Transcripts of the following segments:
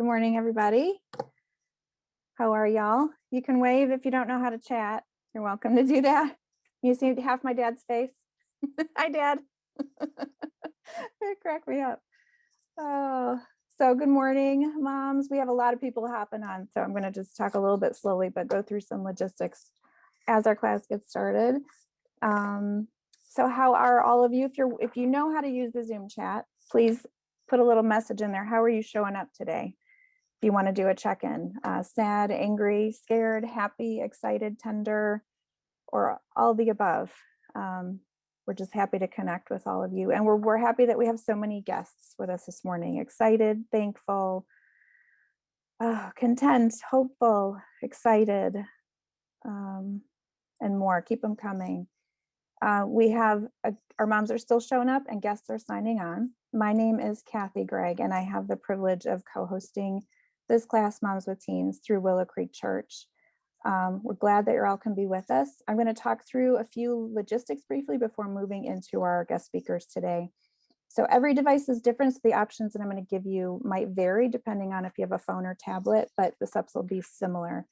Good morning, everybody. How are y'all? You can wave if you don't know how to chat. You're welcome to do that. You see half my dad's face. Hi, Dad. It cracked me up. Oh, so good morning, moms. We have a lot of people hopping on, so I'm going to just talk a little bit slowly, but go through some logistics as our class gets started. So how are all of you? If you know how to use the Zoom chat, please put a little message in there. How are you showing up today? If you want to do a check-in, sad, angry, scared, happy, excited, tender, or all the above. We're just happy to connect with all of you. And we're happy that we have so many guests with us this morning. Excited, thankful, content, hopeful, excited, and more. Keep them coming. We have, our moms are still showing up and guests are signing on. My name is Kathy Gregg, and I have the privilege of co-hosting this class, Moms with Teens, through Willow Creek Church. We're glad that you all can be with us. I'm going to talk through a few logistics briefly before moving into our guest speakers today. So every device is different, so the options that I'm going to give you might vary depending on if you have a phone or tablet, but the steps will be similar.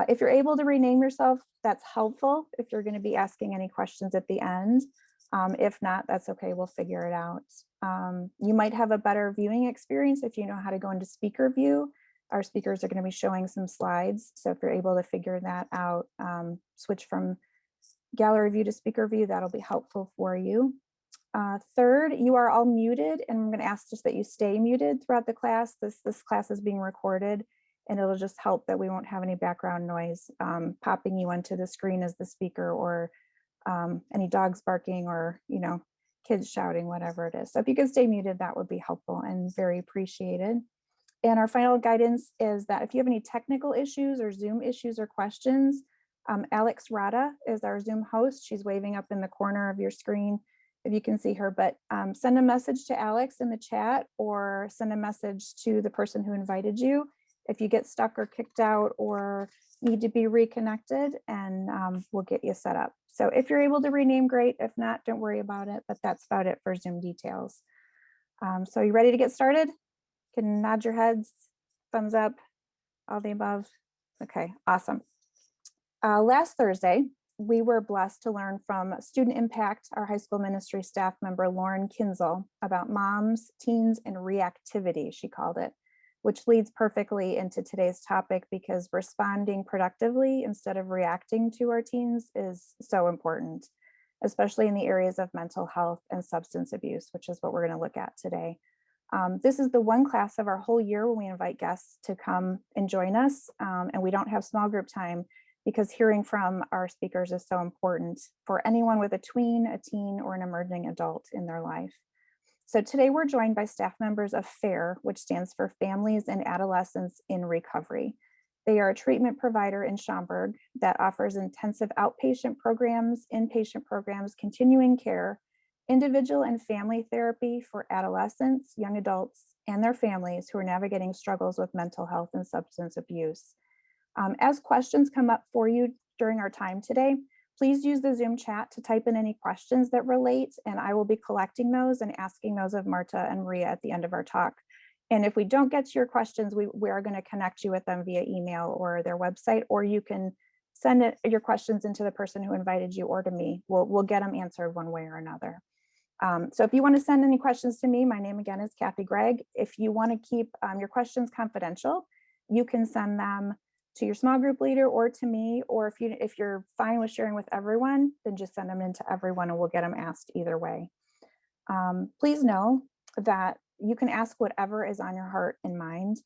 If you're able to rename yourself, that's helpful if you're going to be asking any questions at the end. If not, that's okay, we'll figure it out. You might have a better viewing experience if you know how to go into speaker view. Our speakers are going to be showing some slides, so if you're able to figure that out, switch from gallery view to speaker view, that'll be helpful for you. Third, you are all muted, and I'm going to ask just that you stay muted throughout the class. This class is being recorded, and it'll just help that we won't have any background noise popping you onto the screen as the speaker, or any dogs barking, or kids shouting, whatever it is. So if you could stay muted, that would be helpful and very appreciated. And our final guidance is that if you have any technical issues or Zoom issues or questions, Alex Rada is our Zoom host. She's waving up in the corner of your screen if you can see her, but send a message to Alex in the chat, or send a message to the person who invited you if you get stuck or kicked out or need to be reconnected, and we'll get you set up. So if you're able to rename, great. If not, don't worry about it, but that's about it for Zoom details. So you ready to get started? Can nod your heads, thumbs up, all the above. Okay, awesome. Last Thursday, we were blessed to learn from Student Impact, our high school ministry staff member, Lauren Kinzel, about moms, teens, and reactivity, she called it, which leads perfectly into today's topic, because responding productively instead of reacting to our teens is so important, especially in the areas of mental health and substance abuse, which is what we're going to look at today. This is the one class of our whole year when we invite guests to come and join us, and we don't have small group time, because hearing from our speakers is so important for anyone with a tween, a teen, or an emerging adult in their life. So today we're joined by staff members of FAIR, which stands for Families and Adolescents in Recovery. They are a treatment provider in Schaumburg that offers intensive outpatient programs, inpatient programs, continuing care, individual and family therapy for adolescents, young adults, and their families who are navigating struggles with mental health and substance abuse. As questions come up for you during our time today, please use the Zoom chat to type in any questions that relate, and I will be collecting those and asking those of Marta and Maria at the end of our talk. And if we don't get to your questions, we are going to connect you with them via email or their website, or you can send your questions into the person who invited you or to me. We'll get them answered one way or another. So if you want to send any questions to me, my name again is Kathy Gregg. If you want to keep your questions confidential, you can send them to your small group leader or to me, or if you're fine with sharing with everyone, then just send them into everyone and we'll get them asked either way. Please know that you can ask whatever is on your heart and mind.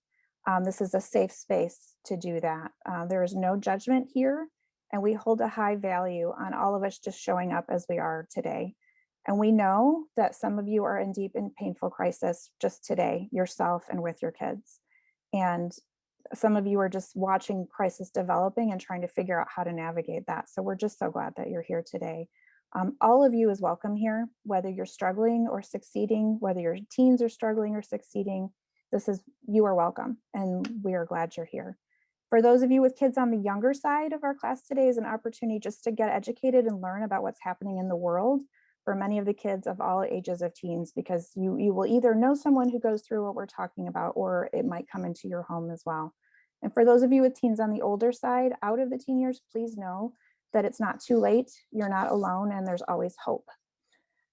This is a safe space to do that. There is no judgment here, and we hold a high value on all of us just showing up as we are today. And we know that some of you are in deep and painful crisis just today, yourself and with your kids. And some of you are just watching crisis developing and trying to figure out how to navigate that. So we're just so glad that you're here today. All of you is welcome here, whether you're struggling or succeeding, whether your teens are struggling or succeeding, you are welcome, and we are glad you're here. For those of you with kids on the younger side of our class today is an opportunity just to get educated and learn about what's happening in the world, for many of the kids of all ages of teens, because you will either know someone who goes through what we're talking about, or it might come into your home as well. And for those of you with teens on the older side, out of the teen years, please know that it's not too late. You're not alone, and there's always hope.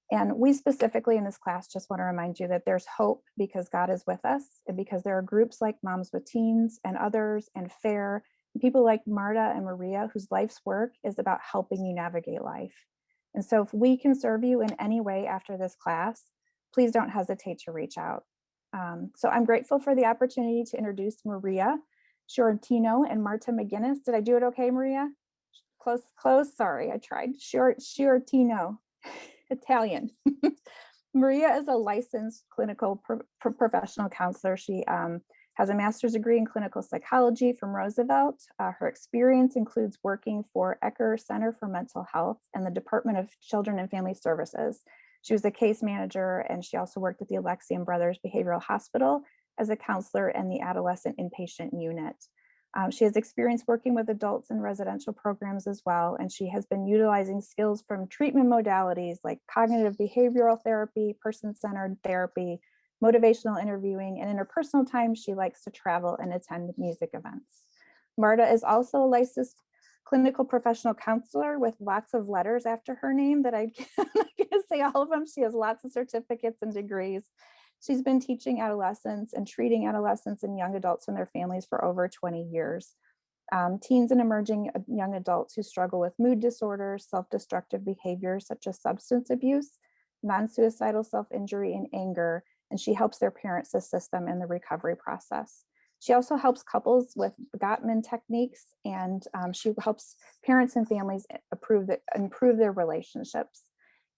And we specifically in this class just want to remind you that there's hope because God is with us, and because there are groups like Moms with Teens and others, and FAIR, and people like Marta and Maria, whose life's work is about helping you navigate life. And so if we can serve you in any way after this class, please don't hesitate to reach out. So I'm grateful for the opportunity to introduce Maria Sciortino and Marta McGinnis. Did I do it okay, Maria? Close, sorry, I tried. Sciortino, Italian. Maria is a licensed clinical professional counselor. She has a master's degree in clinical psychology from Roosevelt. Her experience includes working for Ecker Center for Mental Health and the Department of Children and Family Services. She was a case manager, and she also worked at the Alexian Brothers Behavioral Hospital as a counselor in the adolescent inpatient unit. She has experience working with adults in residential programs as well, and she has been utilizing skills from treatment modalities like cognitive behavioral therapy, person-centered therapy, motivational interviewing, and in her personal time, she likes to travel and attend music events. Marta is also a licensed clinical professional counselor with lots of letters after her name that I'm not going to say all of them. She has lots of certificates and degrees. She's been teaching adolescents and treating adolescents and young adults and their families for over 20 years. Teens and emerging young adults who struggle with mood disorders, self-destructive behaviors such as substance abuse, non-suicidal self-injury, and anger, and she helps their parents assist them in the recovery process. She also helps couples with Gottman techniques, and she helps parents and families improve their relationships.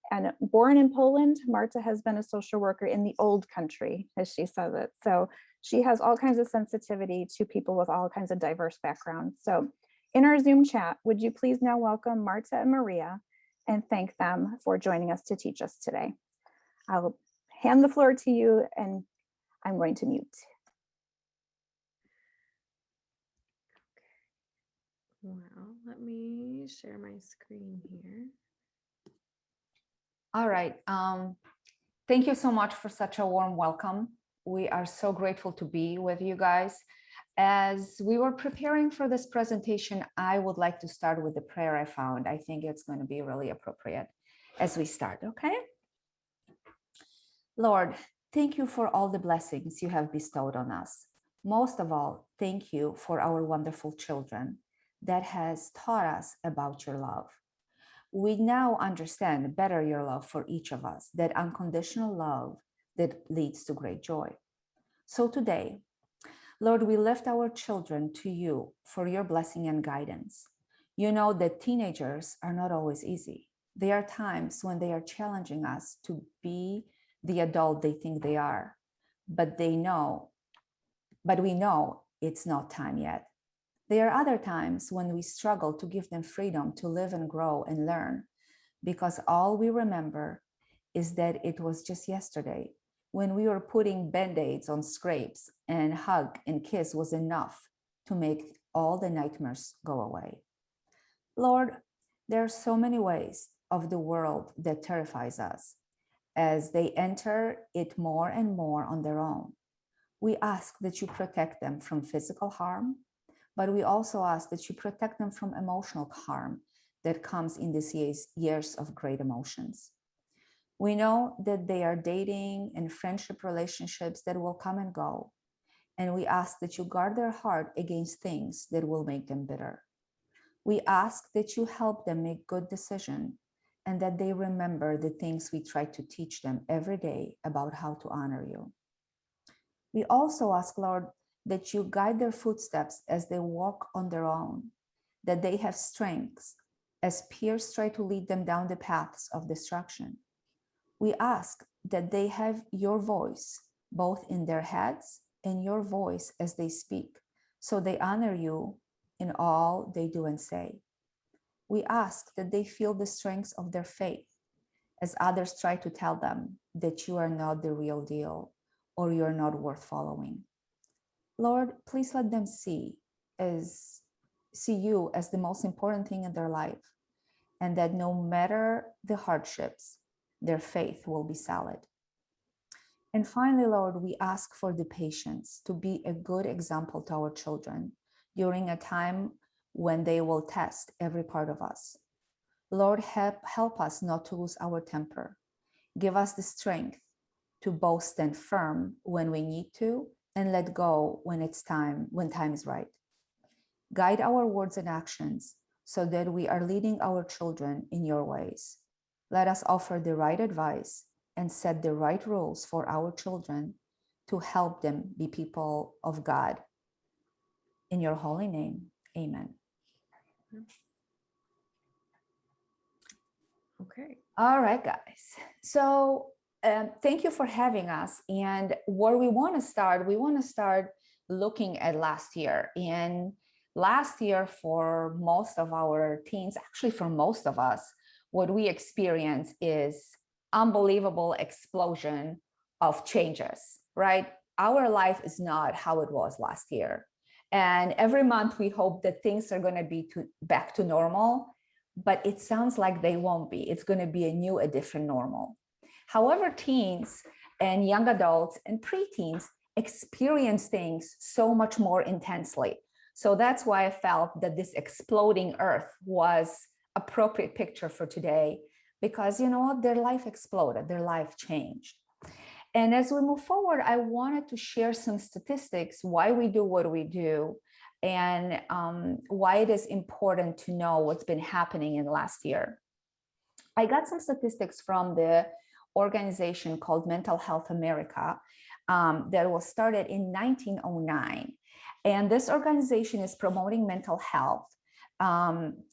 And born in Poland, Marta has been a social worker in the old country, as she says it. So she has all kinds of sensitivity to people with all kinds of diverse backgrounds. So in our Zoom chat, would you please now welcome Marta and Maria and thank them for joining us to teach us today. I'll hand the floor to you, and I'm going to mute. Well, let me share my screen here. All right. Thank you so much for such a warm welcome. We are so grateful to be with you guys. As we were preparing for this presentation, I would like to start with the prayer I found. I think it's going to be really appropriate as we start, okay? Lord, thank you for all the blessings you have bestowed on us. Most of all, thank you for our wonderful children that has taught us about your love. We now understand better your love for each of us, that unconditional love that leads to great joy. So today, Lord, we lift our children to you for your blessing and guidance. You know that teenagers are not always easy. There are times when they are challenging us to be the adult they think they are, but we know it's not time yet. There are other times when we struggle to give them freedom to live and grow and learn, because all we remember is that it was just yesterday when we were putting band-aids on scrapes, and hug and kiss was enough to make all the nightmares go away. Lord, there are so many ways of the world that terrifies us as they enter it more and more on their own. We ask that you protect them from physical harm, but we also ask that you protect them from emotional harm that comes in these years of great emotions. We know that they are dating and friendship relationships that will come and go, and we ask that you guard their heart against things that will make them bitter. We ask that you help them make good decisions and that they remember the things we try to teach them every day about how to honor you. We also ask, Lord, that you guide their footsteps as they walk on their own, that they have strengths as peers try to lead them down the paths of destruction. We ask that they have your voice, both in their heads and your voice as they speak, so they honor you in all they do and say. We ask that they feel the strength of their faith as others try to tell them that you are not the real deal or you're not worth following. Lord, please let them see you as the most important thing in their life, and that no matter the hardships, their faith will be solid. And finally, Lord, we ask for the patience to be a good example to our children during a time when they will test every part of us. Lord, help us not to lose our temper. Give us the strength to both stand firm when we need to and let go when time is right. Guide our words and actions so that we are leading our children in your ways. Let us offer the right advice and set the right rules for our children to help them be people of God. In your holy name, amen. Okay. All right, guys. So thank you for having us. And where we want to start looking at last year. And last year, for most of our teens, actually for most of us, what we experience is unbelievable explosion of changes, right? Our life is not how it was last year. And every month we hope that things are going to be back to normal, but it sounds like they won't be. It's going to be a different normal. However, teens and young adults and preteens experience things so much more intensely. So that's why I felt that this exploding earth was appropriate picture for today, because you know what, their life exploded, their life changed. And as we move forward, I wanted to share some statistics, why we do what we do, and why it is important to know what's been happening in the last year. I got some statistics from the organization called Mental Health America that was started in 1909. And this organization is promoting mental health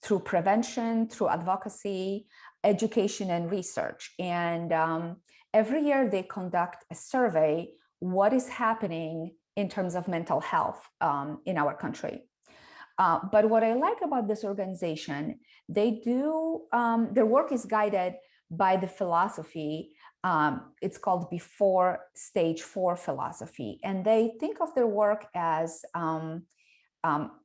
through prevention, through advocacy, education, and research. And every year they conduct a survey, what is happening in terms of mental health in our country. But what I like about this organization, they do, their work is guided by the philosophy. It's called Before Stage 4 philosophy. And they think of their work as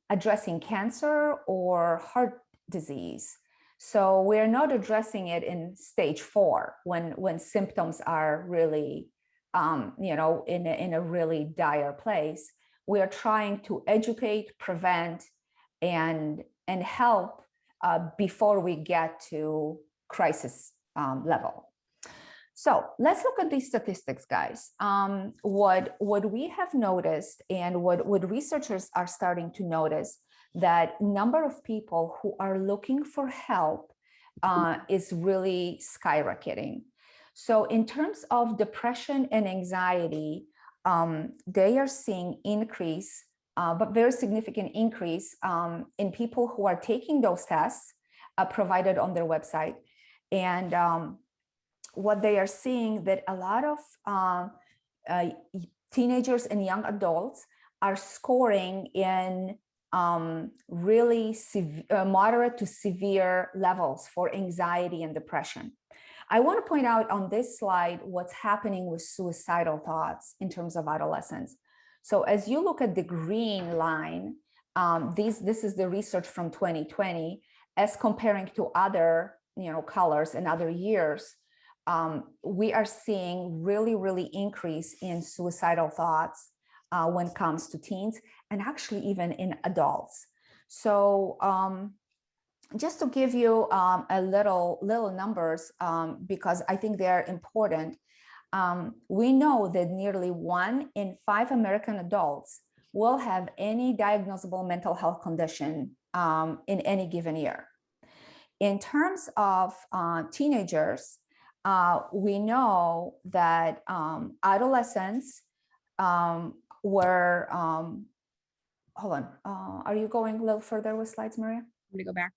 addressing cancer or heart disease. So we're not addressing it in stage 4 when symptoms are really, in a really dire place. We are trying to educate, prevent, and help before we get to crisis level. So let's look at these statistics, guys. What we have noticed, and what researchers are starting to notice, that number of people who are looking for help is really skyrocketing. So in terms of depression and anxiety, they are seeing increase, but very significant increase in people who are taking those tests provided on their website. And what they are seeing, that a lot of teenagers and young adults are scoring in really moderate to severe levels for anxiety and depression. I want to point out on this slide what's happening with suicidal thoughts in terms of adolescents. So as you look at the green line, this is the research from 2020, as comparing to other colors and other years. We are seeing really increase in suicidal thoughts when it comes to teens, and actually even in adults. So just to give you a little numbers, because I think they're important. We know that nearly 1 in 5 American adults will have any diagnosable mental health condition in any given year. In terms of teenagers, we know that adolescents were, hold on, are you going a little further with slides, Maria? I'm gonna go back.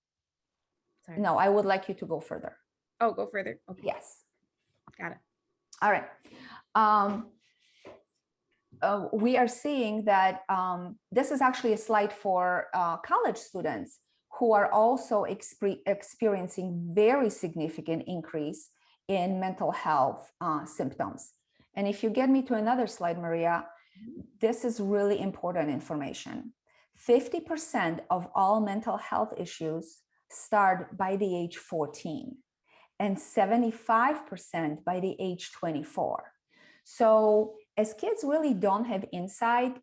Sorry. No, I would like you to go further. Oh, go further. Okay. Yes. Got it. All right. We are seeing that this is actually a slide for college students who are also experiencing very significant increase in mental health symptoms. And if you get me to another slide, Maria, this is really important information. 50% of all mental health issues start by the age 14. and 75% by the age 24. So as kids really don't have insight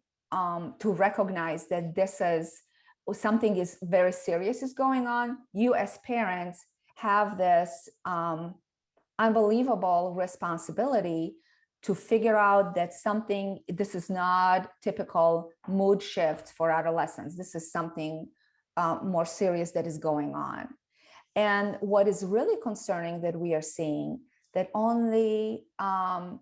to recognize that this is something is very serious is going on, you as parents have this unbelievable responsibility to figure out that this is not typical mood shifts for adolescents. This is something more serious that is going on. And what is really concerning that we are seeing that only 30%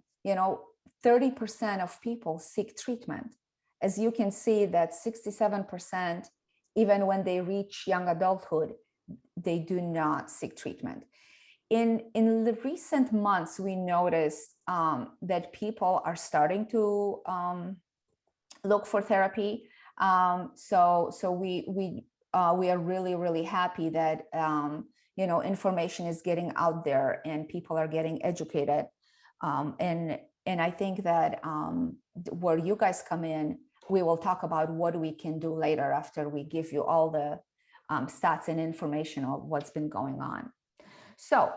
of people seek treatment. As you can see, that 67%, even when they reach young adulthood, they do not seek treatment. In the recent months, we noticed that people are starting to look for therapy. So we are really, really happy that information is getting out there and people are getting educated. And I think that where you guys come in, we will talk about what we can do later after we give you all the stats and information of what's been going on. So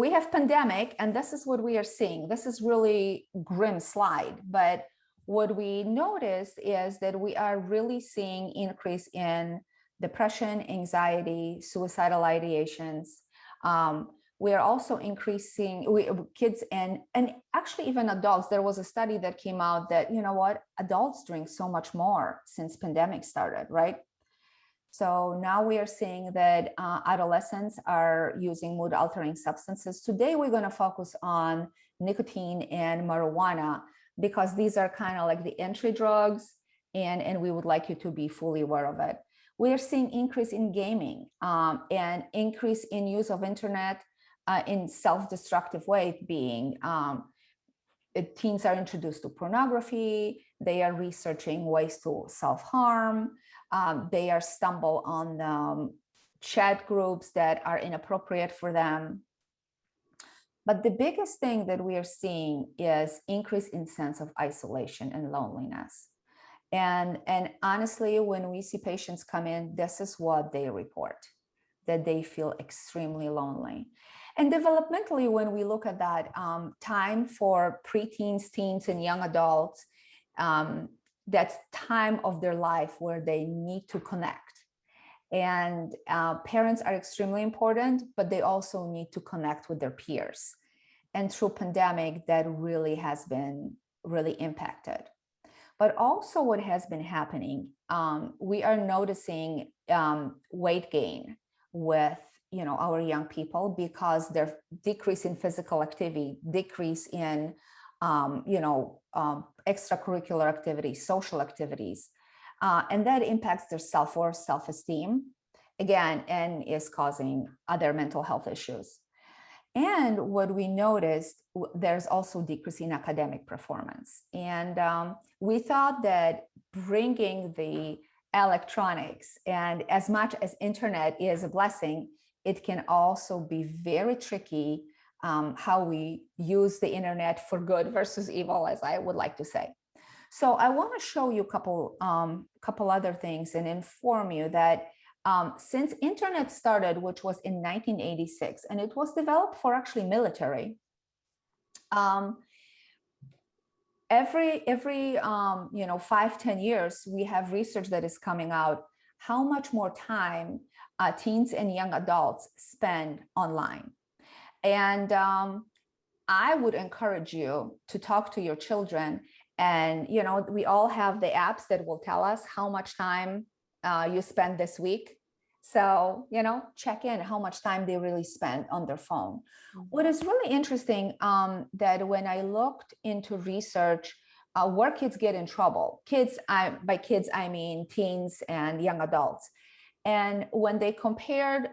we have pandemic, and this is what we are seeing. This is really grim slide, but what we notice is that we are really seeing increase in depression, anxiety, suicidal ideations. We are also increasing kids and actually even adults. There was a study that came out that, you know what, adults drink so much more since pandemic started, right? So now we are seeing that adolescents are using mood altering substances. Today, we're going to focus on nicotine and marijuana because these are kind of like the entry drugs, and we would like you to be fully aware of it. We are seeing increase in gaming and increase in use of internet in self-destructive way, being teens are introduced to pornography, they are researching ways to self-harm, they are stumble on chat groups that are inappropriate for them. But the biggest thing that we are seeing is increase in sense of isolation and loneliness. And honestly, when we see patients come in, this is what they report, that they feel extremely lonely. And developmentally, when we look at that time for preteens, teens, and young adults, that's time of their life where they need to connect. And parents are extremely important, but they also need to connect with their peers. And through pandemic, that really has been really impacted. But also what has been happening, we are noticing weight gain with our young people because their decrease in physical activity, decrease in extracurricular activities, social activities, and that impacts their self-worth, self-esteem, again, and is causing other mental health issues. And what we noticed, there's also decrease in academic performance. And we thought that bringing the electronics, and as much as internet is a blessing, it can also be very tricky how we use the internet for good versus evil, as I would like to say. So I want to show you a couple other things and inform you that since internet started, which was in 1986, and it was developed for actually military, every 5-10 years, we have research that is coming out how much more time teens and young adults spend online. And I would encourage you to talk to your children. And we all have the apps that will tell us how much time you spend this week. So check in how much time they really spend on their phone. What is really interesting that when I looked into research where kids get in trouble, by kids I mean teens and young adults, and when they compared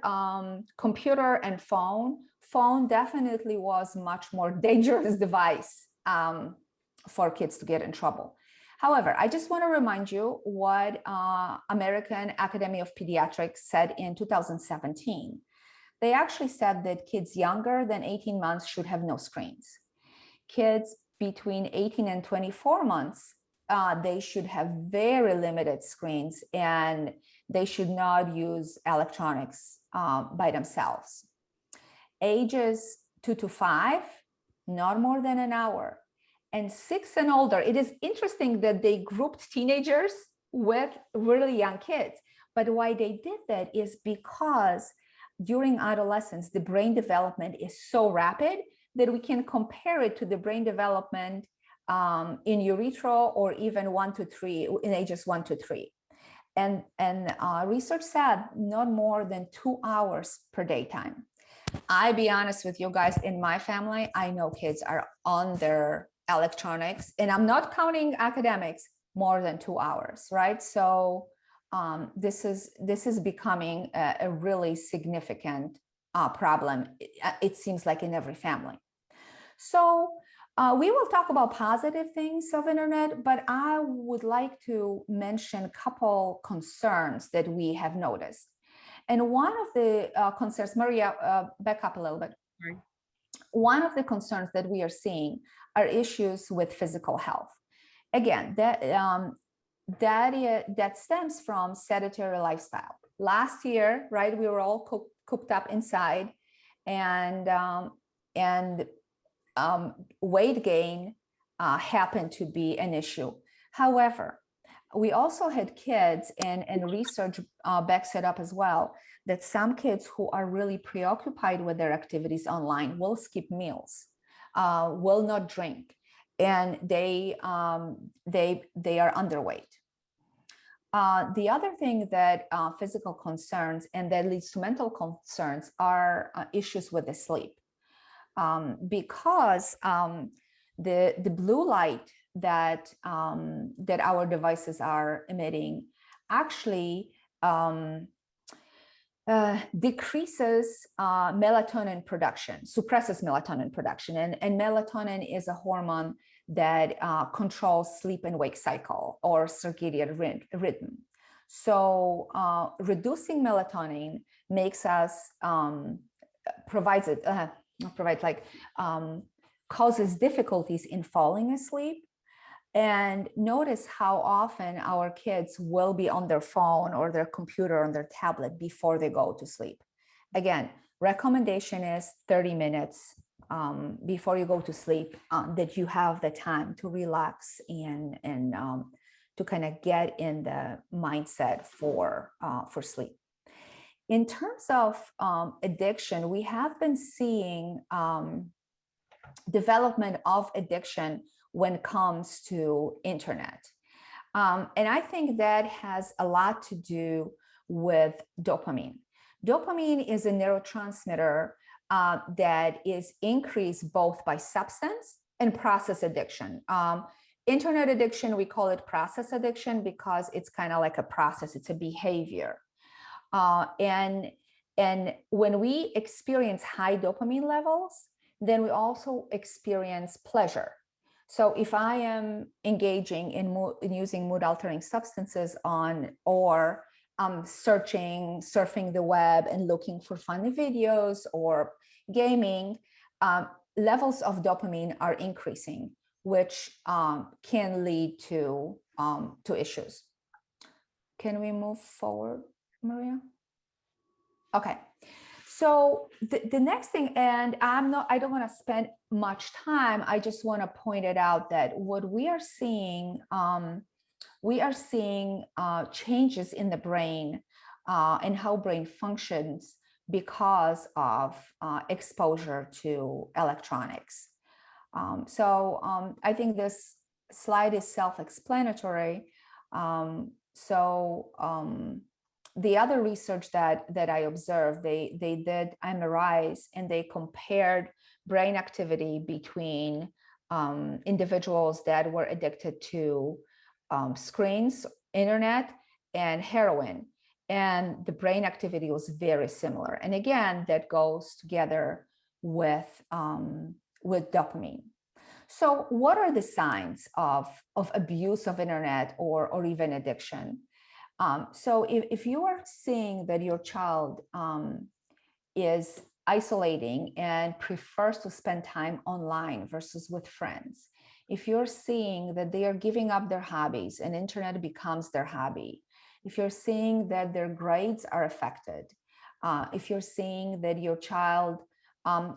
computer and phone definitely was much more dangerous device for kids to get in trouble. However, I just want to remind you what American Academy of Pediatrics said in 2017. They actually said that kids younger than 18 months should have no screens. Kids between 18 and 24 months, they should have very limited screens and they should not use electronics by themselves. ages 2 to 5, not more than an hour. And 6 and older, it is interesting that they grouped teenagers with really young kids. But why they did that is because during adolescence, the brain development is so rapid that we can compare it to the brain development in utero or even 1 to 3, in ages 1 to 3. And research said not more than 2 hours per daytime. I be honest with you guys, in my family, I know kids are on their electronics, and I'm not counting academics, more than 2 hours, right? So this is becoming a really significant problem. It seems like in every family. So we will talk about positive things of internet, but I would like to mention a couple concerns that we have noticed. And one of the concerns, Maria, back up a little bit. Sorry. One of the concerns that we are seeing are issues with physical health. Again, that stems from sedentary lifestyle. Last year, right, we were all cooped up inside, and weight gain happened to be an issue. However, we also had kids, and research backs it up as well, that some kids who are really preoccupied with their activities online will skip meals, will not drink, and they are underweight. The other thing that physical concerns and that leads to mental concerns are issues with the sleep, because the blue light that our devices are emitting actually decreases melatonin production, suppresses melatonin production, and melatonin is a hormone that controls sleep and wake cycle or circadian rhythm. So reducing melatonin makes us causes difficulties in falling asleep. And notice how often our kids will be on their phone or their computer or their tablet before they go to sleep. Again, recommendation is 30 minutes before you go to sleep, that you have the time to relax and to kind of get in the mindset for sleep. In terms of addiction, we have been seeing development of addiction when it comes to internet. And I think that has a lot to do with dopamine. Dopamine is a neurotransmitter that is increased both by substance and process addiction. Internet addiction, we call it process addiction because it's kind of like a process, it's a behavior. And when we experience high dopamine levels, then we also experience pleasure. So if I am engaging in using mood altering substances or surfing the web and looking for funny videos or gaming, levels of dopamine are increasing, which can lead to issues. Can we move forward, Maria? Okay. So the next thing, and I don't want to spend much time. I just want to point it out that what we are seeing changes in the brain and how brain functions because of exposure to electronics. I think this slide is self-explanatory. The other research that I observed, they did MRIs and they compared brain activity between individuals that were addicted to screens, internet, and heroin. And the brain activity was very similar. And again, that goes together with dopamine. So what are the signs of abuse of internet or even addiction? So if you are seeing that your child is isolating and prefers to spend time online versus with friends, if you're seeing that they are giving up their hobbies and internet becomes their hobby, if you're seeing that their grades are affected, if you're seeing that your child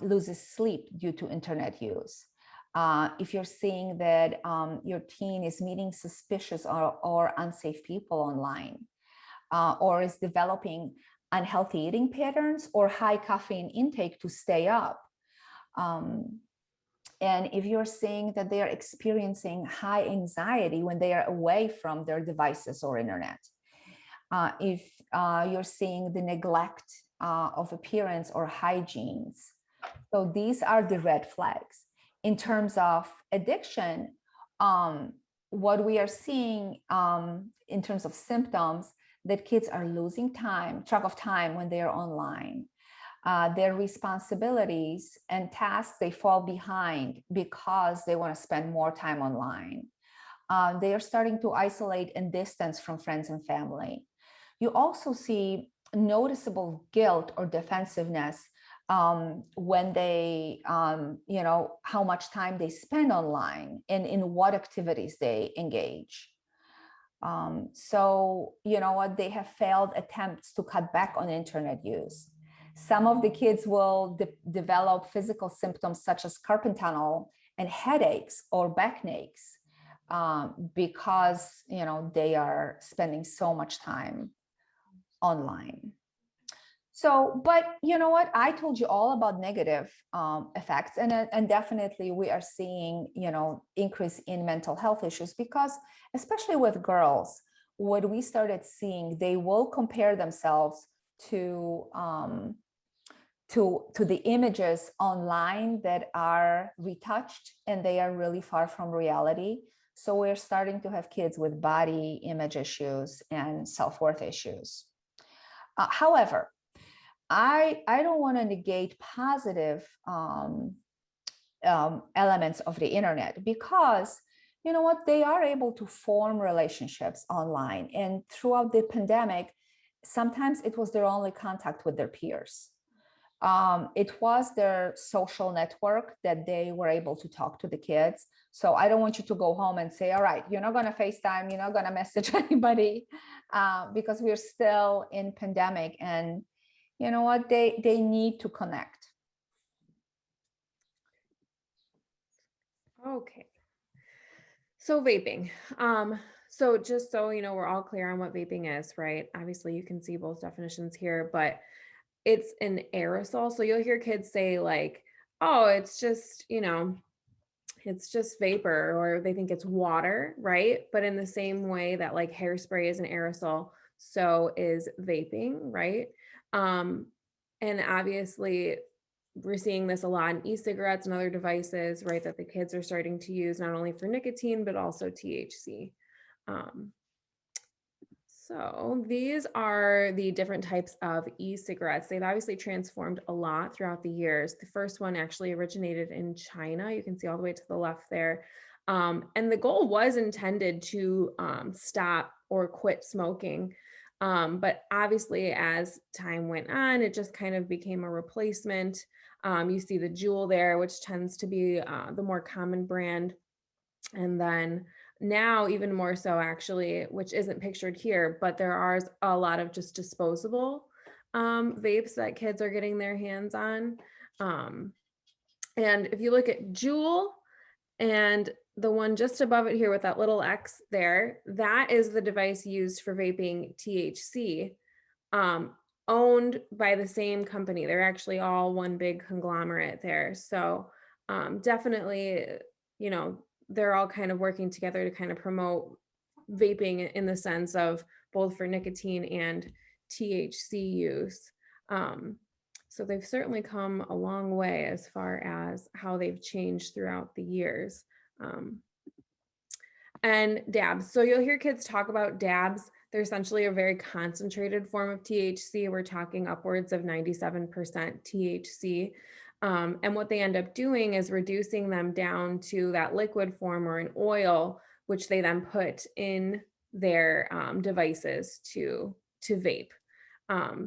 loses sleep due to internet use, if you're seeing that your teen is meeting suspicious or unsafe people online, or is developing unhealthy eating patterns or high caffeine intake to stay up. And if you're seeing that they are experiencing high anxiety when they are away from their devices or internet, if you're seeing the neglect of appearance or hygienes. So these are the red flags. In terms of addiction, what we are seeing in terms of symptoms, that kids are losing track of time when they are online. Their responsibilities and tasks, they fall behind because they want to spend more time online. They are starting to isolate and distance from friends and family. You also see noticeable guilt or defensiveness when they, how much time they spend online and in what activities they engage. So, you know what, they have failed attempts to cut back on internet use. Some of the kids will develop physical symptoms such as carpal tunnel and headaches or backaches because, they are spending so much time online. So, but you know what? I told you all about negative effects, and definitely we are seeing, increase in mental health issues because, especially with girls, what we started seeing, they will compare themselves to the images online that are retouched and they are really far from reality. So we're starting to have kids with body image issues and self-worth issues. However, I don't want to negate positive elements of the internet because, you know what, they are able to form relationships online. And throughout the pandemic, sometimes it was their only contact with their peers. It was their social network that they were able to talk to the kids. So I don't want you to go home and say, all right, you're not going to FaceTime, you're not going to message anybody because we're still in pandemic. And you know what, they need to connect. Okay. So vaping. So just so you know, we're all clear on what vaping is, right? Obviously you can see both definitions here, but it's an aerosol. So you'll hear kids say like, oh, it's just, it's just vapor, or they think it's water, right? But in the same way that like hairspray is an aerosol, so is vaping, right? And obviously we're seeing this a lot in e-cigarettes and other devices, right? That the kids are starting to use not only for nicotine, but also THC. So these are the different types of e-cigarettes. They've obviously transformed a lot throughout the years. The first one actually originated in China. You can see all the way to the left there. And the goal was intended to stop or quit smoking. But obviously as time went on, it just kind of became a replacement. You see the Juul there, which tends to be the more common brand. And then now even more so actually, which isn't pictured here, but there are a lot of just disposable vapes that kids are getting their hands on. And if you look at Juul and the one just above it here with that little X there, that is the device used for vaping THC, owned by the same company. They're actually all one big conglomerate there. So definitely, they're all kind of working together to kind of promote vaping in the sense of both for nicotine and THC use. So they've certainly come a long way as far as how they've changed throughout the years. And dabs. So you'll hear kids talk about dabs. They're essentially a very concentrated form of THC. We're talking upwards of 97% THC. And what they end up doing is reducing them down to that liquid form or an oil, which they then put in their devices to vape.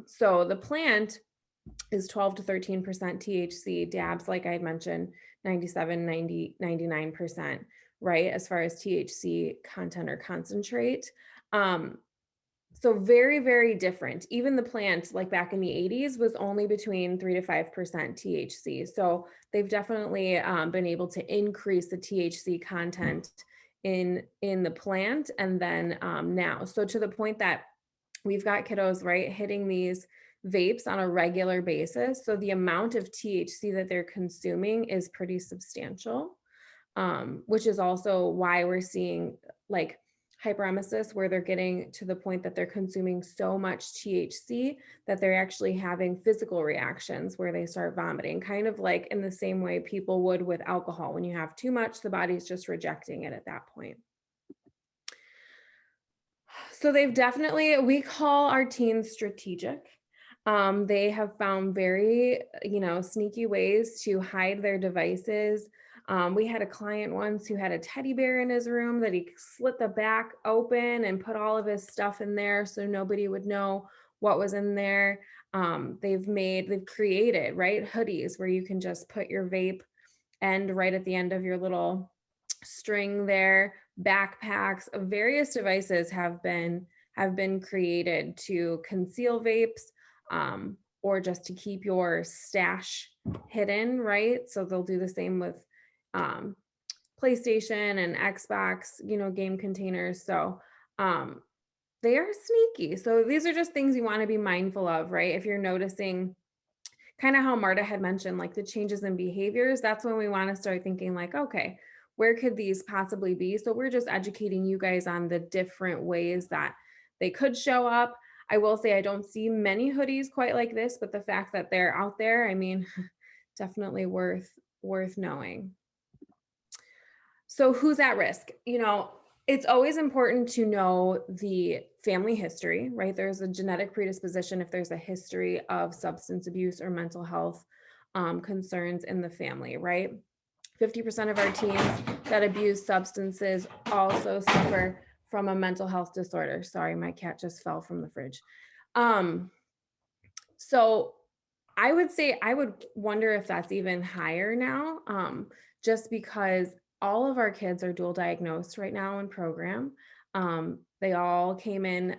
So the plant is 12 to 13% THC. Dabs, like I had mentioned, 97, 90, 99%, right? As far as THC content or concentrate. So very, very different. Even the plant, like back in the 80s, was only between 3 to 5% THC. So they've definitely been able to increase the THC content in the plant, and then now. So to the point that we've got kiddos, right, hitting these vapes on a regular basis. So the amount of THC that they're consuming is pretty substantial, which is also why we're seeing like hyperemesis, where they're getting to the point that they're consuming so much THC that they're actually having physical reactions where they start vomiting, kind of like in the same way people would with alcohol. When you have too much, the body's just rejecting it at that point. So they've definitely, we call our teens strategic. They have found very, sneaky ways to hide their devices. We had a client once who had a teddy bear in his room that he slit the back open and put all of his stuff in there so nobody would know what was in there. They've created, right, hoodies where you can just put your vape end right at the end of your little string there. Backpacks, various devices have been created to conceal vapes, or just to keep your stash hidden, right? So they'll do the same with PlayStation and Xbox, game containers. So they are sneaky. So these are just things you want to be mindful of, right? If you're noticing kind of how Marta had mentioned, like the changes in behaviors, that's when we want to start thinking like, okay, where could these possibly be? So we're just educating you guys on the different ways that they could show up. I will say I don't see many hoodies quite like this, but the fact that they're out there, I mean, definitely worth knowing. So who's at risk? It's always important to know the family history, right? There's a genetic predisposition if there's a history of substance abuse or mental health concerns in the family, right? 50% of our teens that abuse substances also suffer from a mental health disorder. Sorry, my cat just fell from the fridge. So I would say, I would wonder if that's even higher now, just because all of our kids are dual diagnosed right now in program. They all came in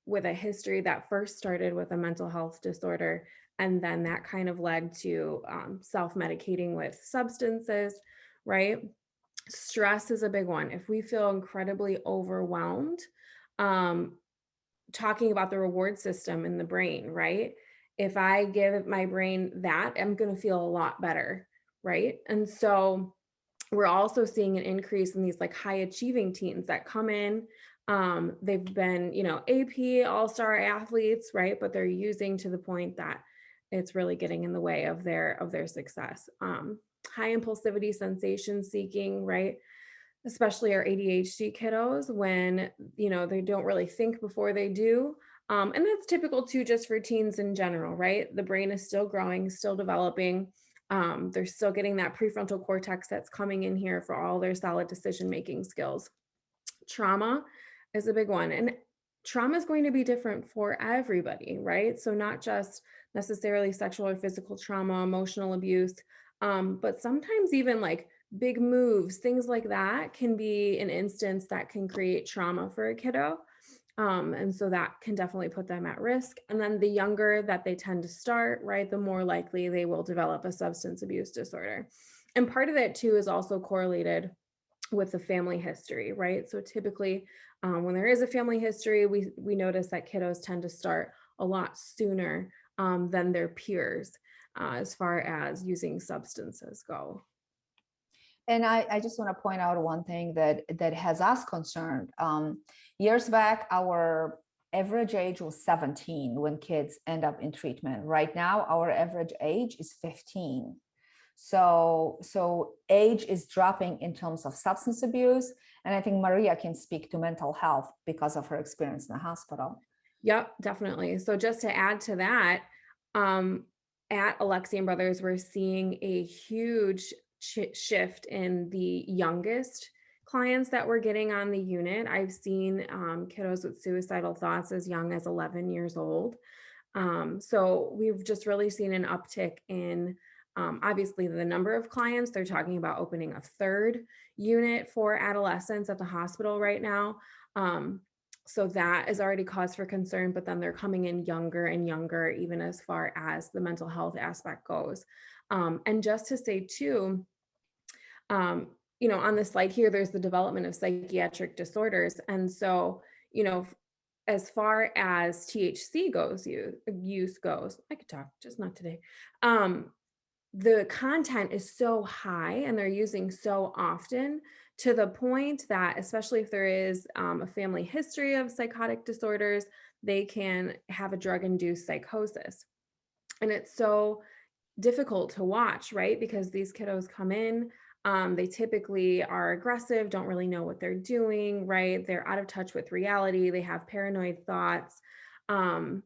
with a history that first started with a mental health disorder, and then that kind of led to self-medicating with substances, right? Stress is a big one. If we feel incredibly overwhelmed, talking about the reward system in the brain, right? If I give my brain that, I'm going to feel a lot better, right? And so we're also seeing an increase in these like high achieving teens that come in. They've been, AP all-star athletes, right? But they're using to the point that it's really getting in the way of their success. High impulsivity, sensation seeking, right? Especially our ADHD kiddos, when, they don't really think before they do. And that's typical too, just for teens in general, right? The brain is still growing, still developing. They're still getting that prefrontal cortex that's coming in here for all their solid decision-making skills. Trauma is a big one. And trauma is going to be different for everybody, right? So not just necessarily sexual or physical trauma, emotional abuse, but sometimes even like big moves, things like that can be an instance that can create trauma for a kiddo. And so that can definitely put them at risk. And then the younger that they tend to start, right, the more likely they will develop a substance abuse disorder. And part of that too is also correlated with the family history, right? So typically when there is a family history, we notice that kiddos tend to start a lot sooner than their peers as far as using substances go. And I just want to point out one thing that has us concerned. Years back, our average age was 17 when kids end up in treatment. Right now, our average age is 15. So age is dropping in terms of substance abuse. And I think Maria can speak to mental health because of her experience in the hospital. Yep, definitely. So just to add to that, at Alexian Brothers, we're seeing a huge shift in the youngest clients that we're getting on the unit. I've seen kiddos with suicidal thoughts as young as 11 years old. So we've just really seen an uptick in obviously the number of clients. They're talking about opening a third unit for adolescents at the hospital right now. So that is already cause for concern, but then they're coming in younger and younger, even as far as the mental health aspect goes. And just to say too, um, on the slide here, there's the development of psychiatric disorders. And so, as far as THC use goes, I could talk, just not today. The content is so high and they're using so often, to the point that, especially if there is a family history of psychotic disorders, they can have a drug-induced psychosis. And it's so difficult to watch, right? Because these kiddos come in, they typically are aggressive, don't really know what they're doing, right? They're out of touch with reality. They have paranoid thoughts. Um,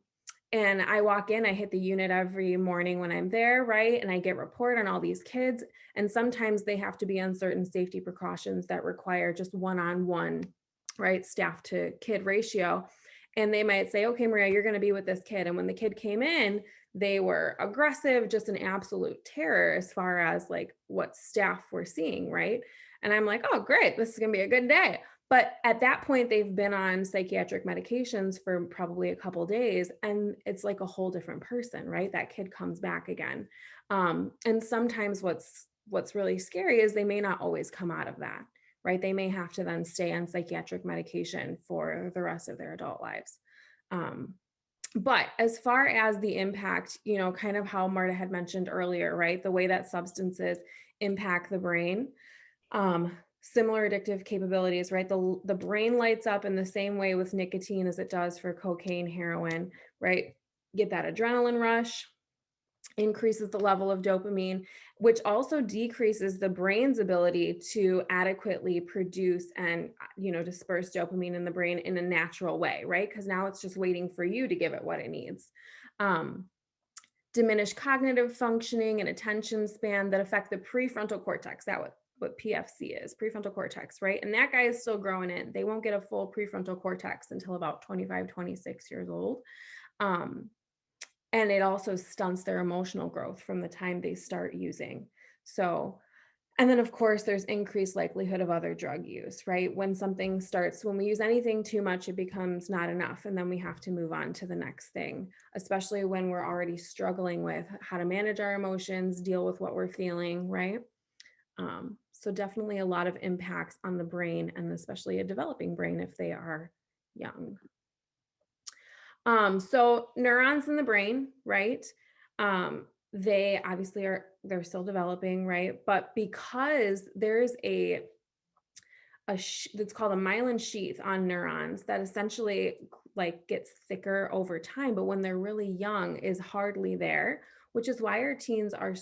and I walk in, I hit the unit every morning when I'm there, right? And I get report on all these kids. And sometimes they have to be on certain safety precautions that require just one-on-one, right, staff to kid ratio. And they might say, okay, Maria, you're going to be with this kid. And when the kid came in, they were aggressive, just an absolute terror as far as like what staff were seeing, right? And I'm like, oh, great, this is going to be a good day. But at that point, they've been on psychiatric medications for probably a couple days, and it's like a whole different person, right? That kid comes back again. And sometimes what's really scary is they may not always come out of that, right? They may have to then stay on psychiatric medication for the rest of their adult lives. But as far as the impact, kind of how Marta had mentioned earlier, right? The way that substances impact the brain, similar addictive capabilities, right? The brain lights up in the same way with nicotine as it does for cocaine, heroin, right? Get that adrenaline rush, increases the level of dopamine, which also decreases the brain's ability to adequately produce and, disperse dopamine in the brain in a natural way, right? Because now it's just waiting for you to give it what it needs. Diminished cognitive functioning and attention span that affect the prefrontal cortex. What PFC is, prefrontal cortex, right? And that guy is still growing in. They won't get a full prefrontal cortex until about 25, 26 years old. And it also stunts their emotional growth from the time they start using. So, and then of course, there's increased likelihood of other drug use, right? When we use anything too much, it becomes not enough. And then we have to move on to the next thing, especially when we're already struggling with how to manage our emotions, deal with what we're feeling, right? So definitely a lot of impacts on the brain, and especially a developing brain if they are young. So neurons in the brain, right? They obviously they're still developing, right? But because there's that's called a myelin sheath on neurons that essentially like gets thicker over time, but when they're really young is hardly there, which is why our teens are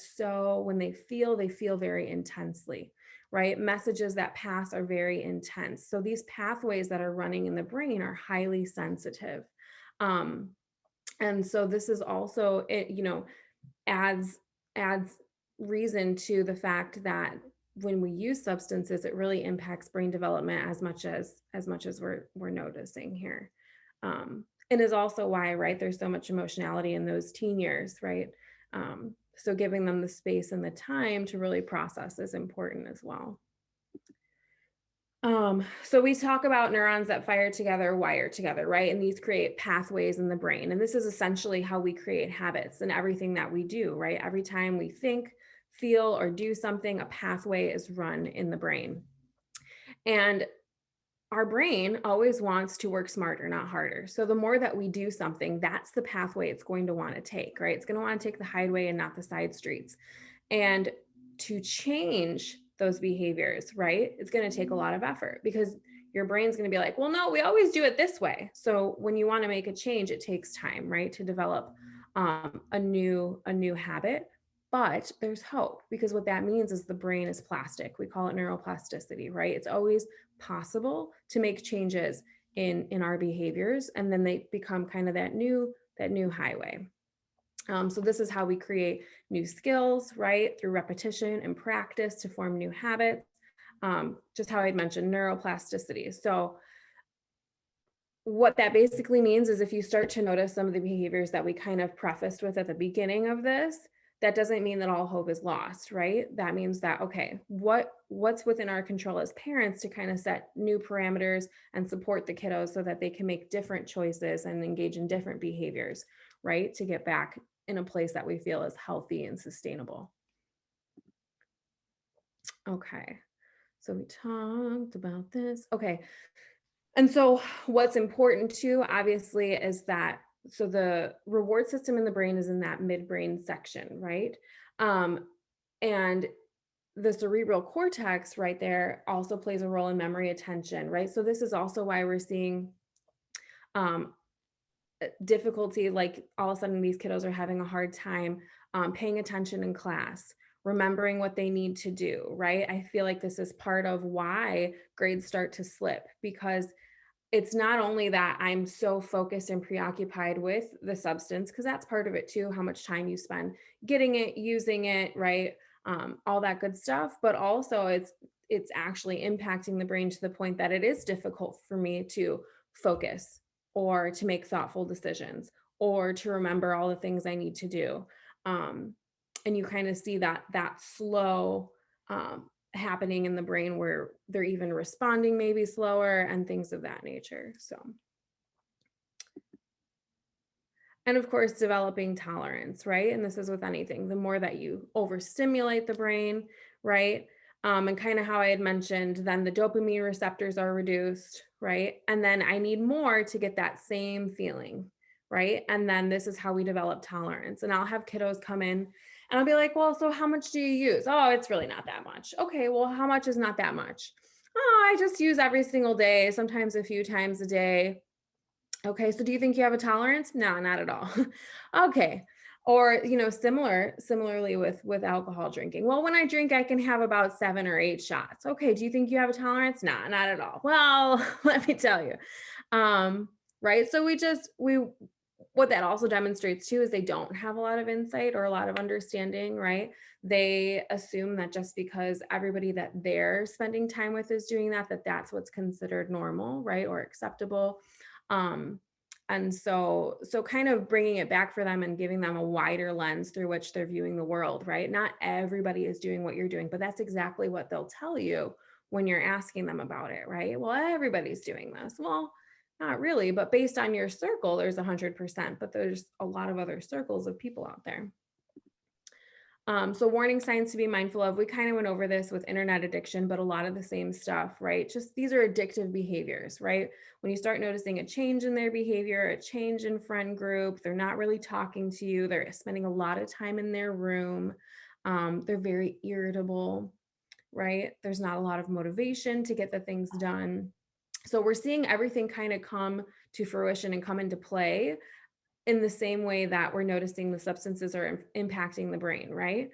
when they feel very intensely, right? Messages that pass are very intense. So these pathways that are running in the brain are highly sensitive. And so this is also, adds reason to the fact that when we use substances, it really impacts brain development as much as we're noticing here. And is also why, right, there's so much emotionality in those teen years, right? So giving them the space and the time to really process is important as well. So we talk about neurons that fire together, wire together, right? And these create pathways in the brain. And this is essentially how we create habits and everything that we do, right? Every time we think, feel, or do something, a pathway is run in the brain. And our brain always wants to work smarter, not harder. So the more that we do something, that's the pathway it's going to want to take, right? It's going to want to take the highway and not the side streets. And to change those behaviors, right, it's going to take a lot of effort, because your brain's going to be like, well, no, we always do it this way. So when you want to make a change, it takes time, right, to develop a new habit. But there's hope, because what that means is the brain is plastic. We call it neuroplasticity, right? It's always possible to make changes in our behaviors, and then they become kind of that new highway. So this is how we create new skills, right? Through repetition and practice to form new habits. Just how I mentioned neuroplasticity. So what that basically means is if you start to notice some of the behaviors that we kind of prefaced with at the beginning of this, that doesn't mean that all hope is lost, right? That means that, okay, what's within our control as parents to kind of set new parameters and support the kiddos so that they can make different choices and engage in different behaviors, right? To get back in a place that we feel is healthy and sustainable. Okay. So we talked about this. Okay. And so what's important too, obviously, is that so the reward system in the brain is in that midbrain section, right? Um, and the cerebral cortex right there also plays a role in memory attention, right? So this is also why we're seeing um, difficulty, like all of a sudden these kiddos are having a hard time paying attention in class, remembering what they need to do, right? I feel like this is part of why grades start to slip, because it's not only that I'm so focused and preoccupied with the substance, because that's part of it too, how much time you spend getting it, using it, right? All that good stuff, but also it's actually impacting the brain to the point that it is difficult for me to focus or to make thoughtful decisions or to remember all the things I need to do. Um, and you kind of see that slow happening in the brain where they're even responding maybe slower and things of that nature. So, and of course, developing tolerance, right? And this is with anything. The more that you overstimulate the brain, right? And kind of how I had mentioned, then the dopamine receptors are reduced, right? And then I need more to get that same feeling, right? And then this is how we develop tolerance. And I'll have kiddos come in and I'll be like, well, so how much do you use? Oh, it's really not that much. Okay, well, how much is not that much? Oh, I just use every single day, sometimes a few times a day. Okay, so do you think you have a tolerance? No, not at all. Okay. Or, similarly with alcohol drinking. Well, when I drink, I can have about 7 or 8 shots. Okay, do you think you have a tolerance? No, not at all. Well, let me tell you. Um, right. So we what that also demonstrates too is they don't have a lot of insight or a lot of understanding, right? They assume that just because everybody that they're spending time with is doing that, that's what's considered normal, right? Or acceptable. Um, and so kind of bringing it back for them and giving them a wider lens through which they're viewing the world, right? Not everybody is doing what you're doing, but that's exactly what they'll tell you when you're asking them about it, right? Well, everybody's doing this. Well, not really, but based on your circle, there's 100%, but there's a lot of other circles of people out there. So warning signs to be mindful of. We kind of went over this with internet addiction, but a lot of the same stuff, right? Just these are addictive behaviors, right? When you start noticing a change in their behavior, a change in friend group, they're not really talking to you, they're spending a lot of time in their room, they're very irritable, right? There's not a lot of motivation to get the things done. So we're seeing everything kind of come to fruition and come into play in the same way that we're noticing the substances are impacting the brain, right?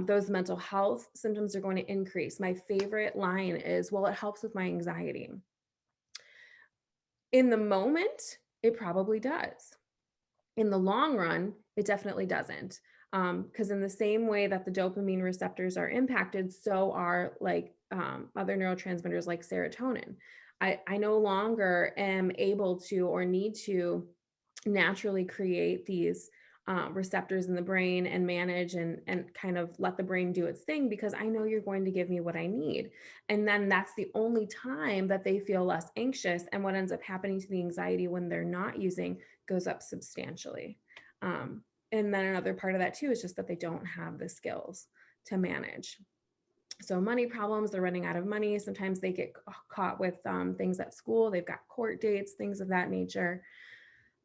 Those mental health symptoms are going to increase. My favorite line is, well, it helps with my anxiety. In the moment, it probably does. In the long run, it definitely doesn't. Because in the same way that the dopamine receptors are impacted, so are like other neurotransmitters like serotonin. I no longer am able to or need to naturally create these receptors in the brain and manage and kind of let the brain do its thing, because I know you're going to give me what I need. And then that's the only time that they feel less anxious. And what ends up happening to the anxiety when they're not using goes up substantially. And then another part of that too is just that they don't have the skills to manage. So money problems, they're running out of money. Sometimes they get caught with things at school. They've got court dates, things of that nature.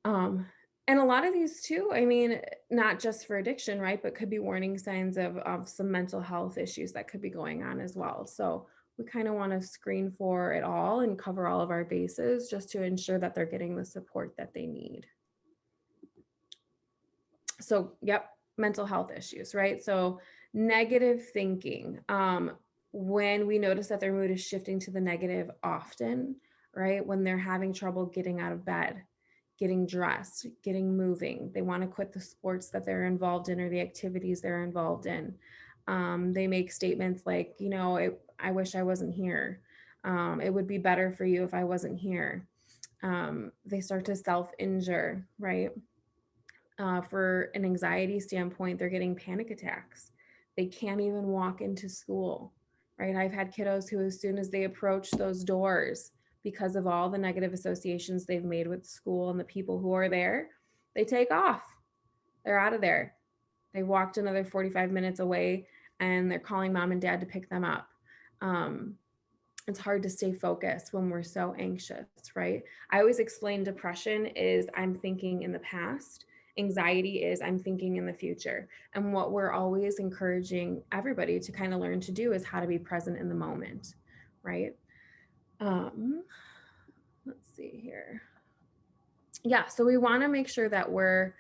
And a lot of these too, I mean, not just for addiction, right? But could be warning signs of some mental health issues that could be going on as well. So we kind of want to screen for it all and cover all of our bases just to ensure that they're getting the support that they need. So, yep, mental health issues, right? So negative thinking. When we notice that their mood is shifting to the negative often, right? When they're having trouble getting out of bed, getting dressed, getting moving. They want to quit the sports that they're involved in or the activities they're involved in. They make statements like, I wish I wasn't here. It would be better for you if I wasn't here. They start to self-injure, right? For an anxiety standpoint, they're getting panic attacks. They can't even walk into school, right? I've had kiddos who, as soon as they approach those doors, because of all the negative associations they've made with school and the people who are there, they take off. They're out of there. They walked another 45 minutes away and they're calling mom and dad to pick them up. Um, it's hard to stay focused when we're so anxious, right? I always explain depression is I'm thinking in the past, anxiety is I'm thinking in the future. And what we're always encouraging everybody to kind of learn to do is how to be present in the moment, right? Let's see here. Yeah, so we want to make sure that we're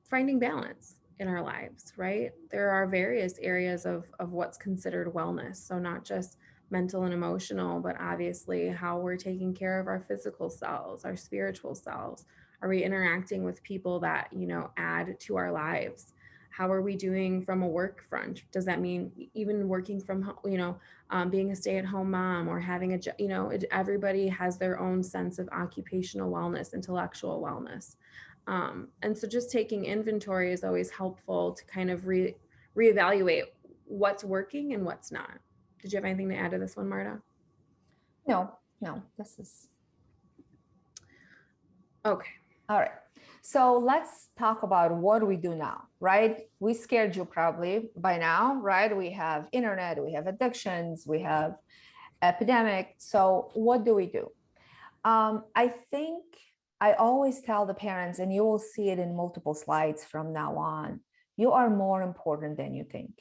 finding balance in our lives, right? There are various areas of what's considered wellness. So not just mental and emotional, but obviously how we're taking care of our physical selves, our spiritual selves. Are we interacting with people that, you know, add to our lives? How are we doing from a work front? Does that mean even working from home, you know, being a stay-at-home mom or having a, you know, everybody has their own sense of occupational wellness, intellectual wellness. And so just taking inventory is always helpful to kind of reevaluate what's working and what's not. Did you have anything to add to this one, Marta? No, this is okay. All right. So let's talk about what we do now, right? We scared you probably by now, right? We have internet, we have addictions, we have epidemic. So what do we do? I think I always tell the parents, and you will see it in multiple slides from now on, you are more important than you think.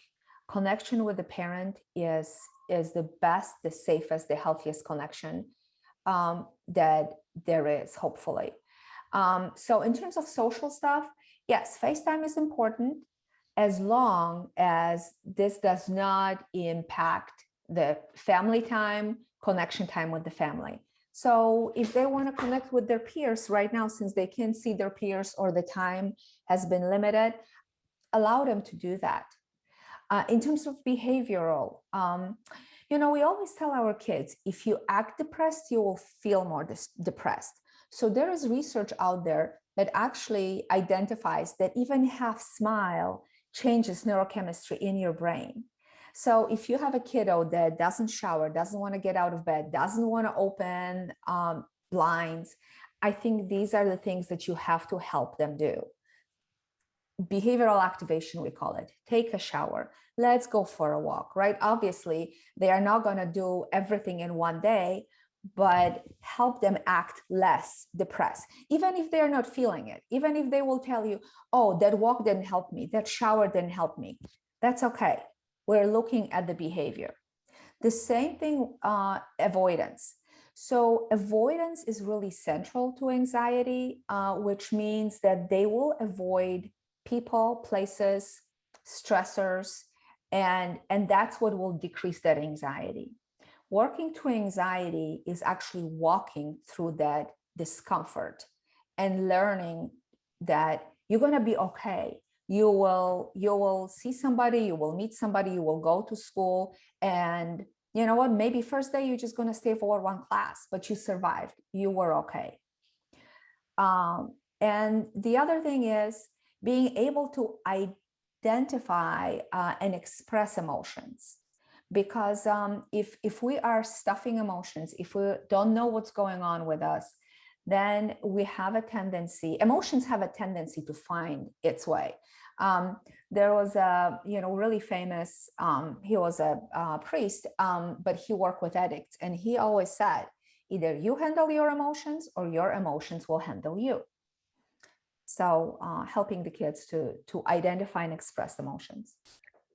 Connection with the parent is the best, the safest, the healthiest connection that there is, hopefully. So in terms of social stuff, yes, FaceTime is important as long as this does not impact the family time, connection time with the family. So if they want to connect with their peers right now, since they can't see their peers or the time has been limited, allow them to do that. In terms of behavioral, you know, we always tell our kids, if you act depressed, you will feel more depressed. So there is research out there that actually identifies that even half smile changes neurochemistry in your brain. So if you have a kiddo that doesn't shower, doesn't want to get out of bed, doesn't want to open blinds, I think these are the things that you have to help them do. Behavioral activation, we call it. Take a shower. Let's go for a walk, right? Obviously, they are not going to do everything in one day, but help them act less depressed, even if they're not feeling it, even if they will tell you, oh, that walk didn't help me, that shower didn't help me. That's okay. We're looking at the behavior. The same thing, avoidance. So avoidance is really central to anxiety, which means that they will avoid people, places, stressors, and that's what will decrease that anxiety. Working through anxiety is actually walking through that discomfort and learning that you're going to be okay. You will see somebody, you will meet somebody, you will go to school, and you know what, maybe first day you're just going to stay for one class, but you survived, you were okay. And the other thing is being able to identify and express emotions. Because if we are stuffing emotions, if we don't know what's going on with us, then we have a tendency, emotions have a tendency to find its way. There was a, really famous, he was a priest, but he worked with addicts. And he always said, either you handle your emotions or your emotions will handle you. So helping the kids to identify and express emotions.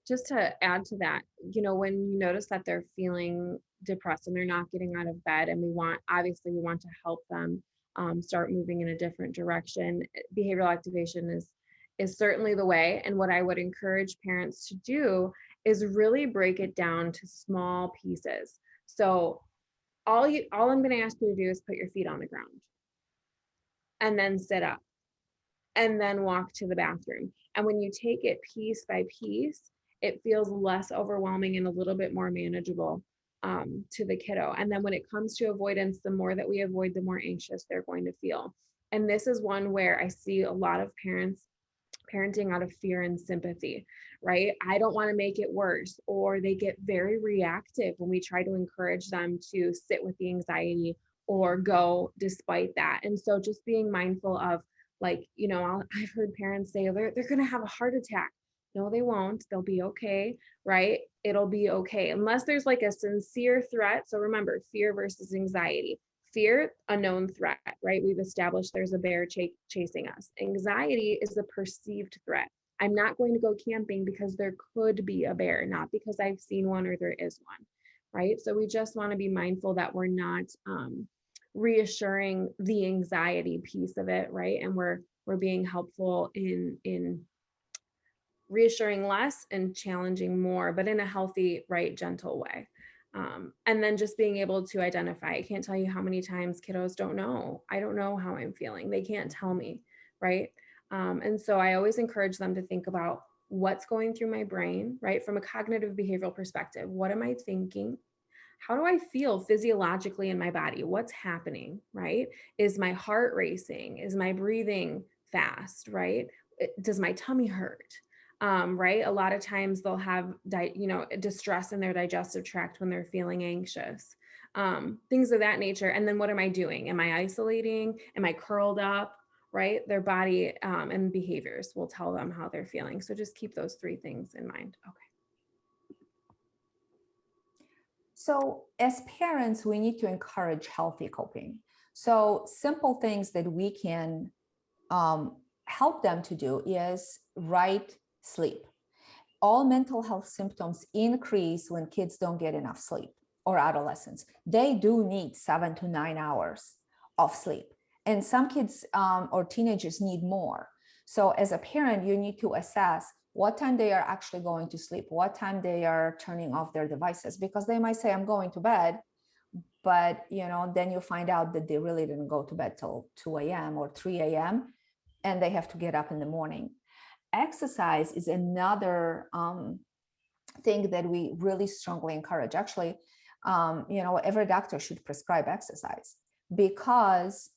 Just to add to that, when you notice that they're feeling depressed and they're not getting out of bed, and we want to help them start moving in a different direction, behavioral activation is certainly the way. And what I would encourage parents to do is really break it down to small pieces. So all I'm going to ask you to do is put your feet on the ground and then sit up and then walk to the bathroom. And when you take it piece by piece, it feels less overwhelming and a little bit more manageable to the kiddo. And then when it comes to avoidance, the more that we avoid, the more anxious they're going to feel. And this is one where I see a lot of parents parenting out of fear and sympathy, right? I don't want to make it worse. Or they get very reactive when we try to encourage them to sit with the anxiety or go despite that. And so just being mindful of, like, I've heard parents say they're going to have a heart attack. No, they won't. They'll be okay, right? It'll be okay. Unless there's like a sincere threat. So remember, fear versus anxiety. Fear, a known threat, right? We've established there's a bear chasing us. Anxiety is the perceived threat. I'm not going to go camping because there could be a bear, not because I've seen one or there is one, right? So we just want to be mindful that we're not reassuring the anxiety piece of it, right? And we're being helpful in reassuring less and challenging more, but in a healthy, right, gentle way. And then just being able to identify. I can't tell you how many times kiddos don't know. I don't know how I'm feeling. They can't tell me, right? And so I always encourage them to think about what's going through my brain, right? From a cognitive behavioral perspective, what am I thinking? How do I feel physiologically in my body? What's happening, right? Is my heart racing? Is my breathing fast, right? Does my tummy hurt? Right? A lot of times they'll have, distress in their digestive tract when they're feeling anxious, things of that nature. And then what am I doing? Am I isolating? Am I curled up? Right? Their body and behaviors will tell them how they're feeling. So just keep those three things in mind. Okay. So as parents, we need to encourage healthy coping. So simple things that we can help them to do is right sleep. All mental health symptoms increase when kids don't get enough sleep, or adolescents. They do need 7 to 9 hours of sleep. And some kids or teenagers need more. So as a parent, you need to assess what time they are actually going to sleep, what time they are turning off their devices, because they might say, I'm going to bed, but then you find out that they really didn't go to bed till 2 a.m. or 3 a.m. and they have to get up in the morning. Exercise is another thing that we really strongly encourage. Actually, every doctor should prescribe exercise, because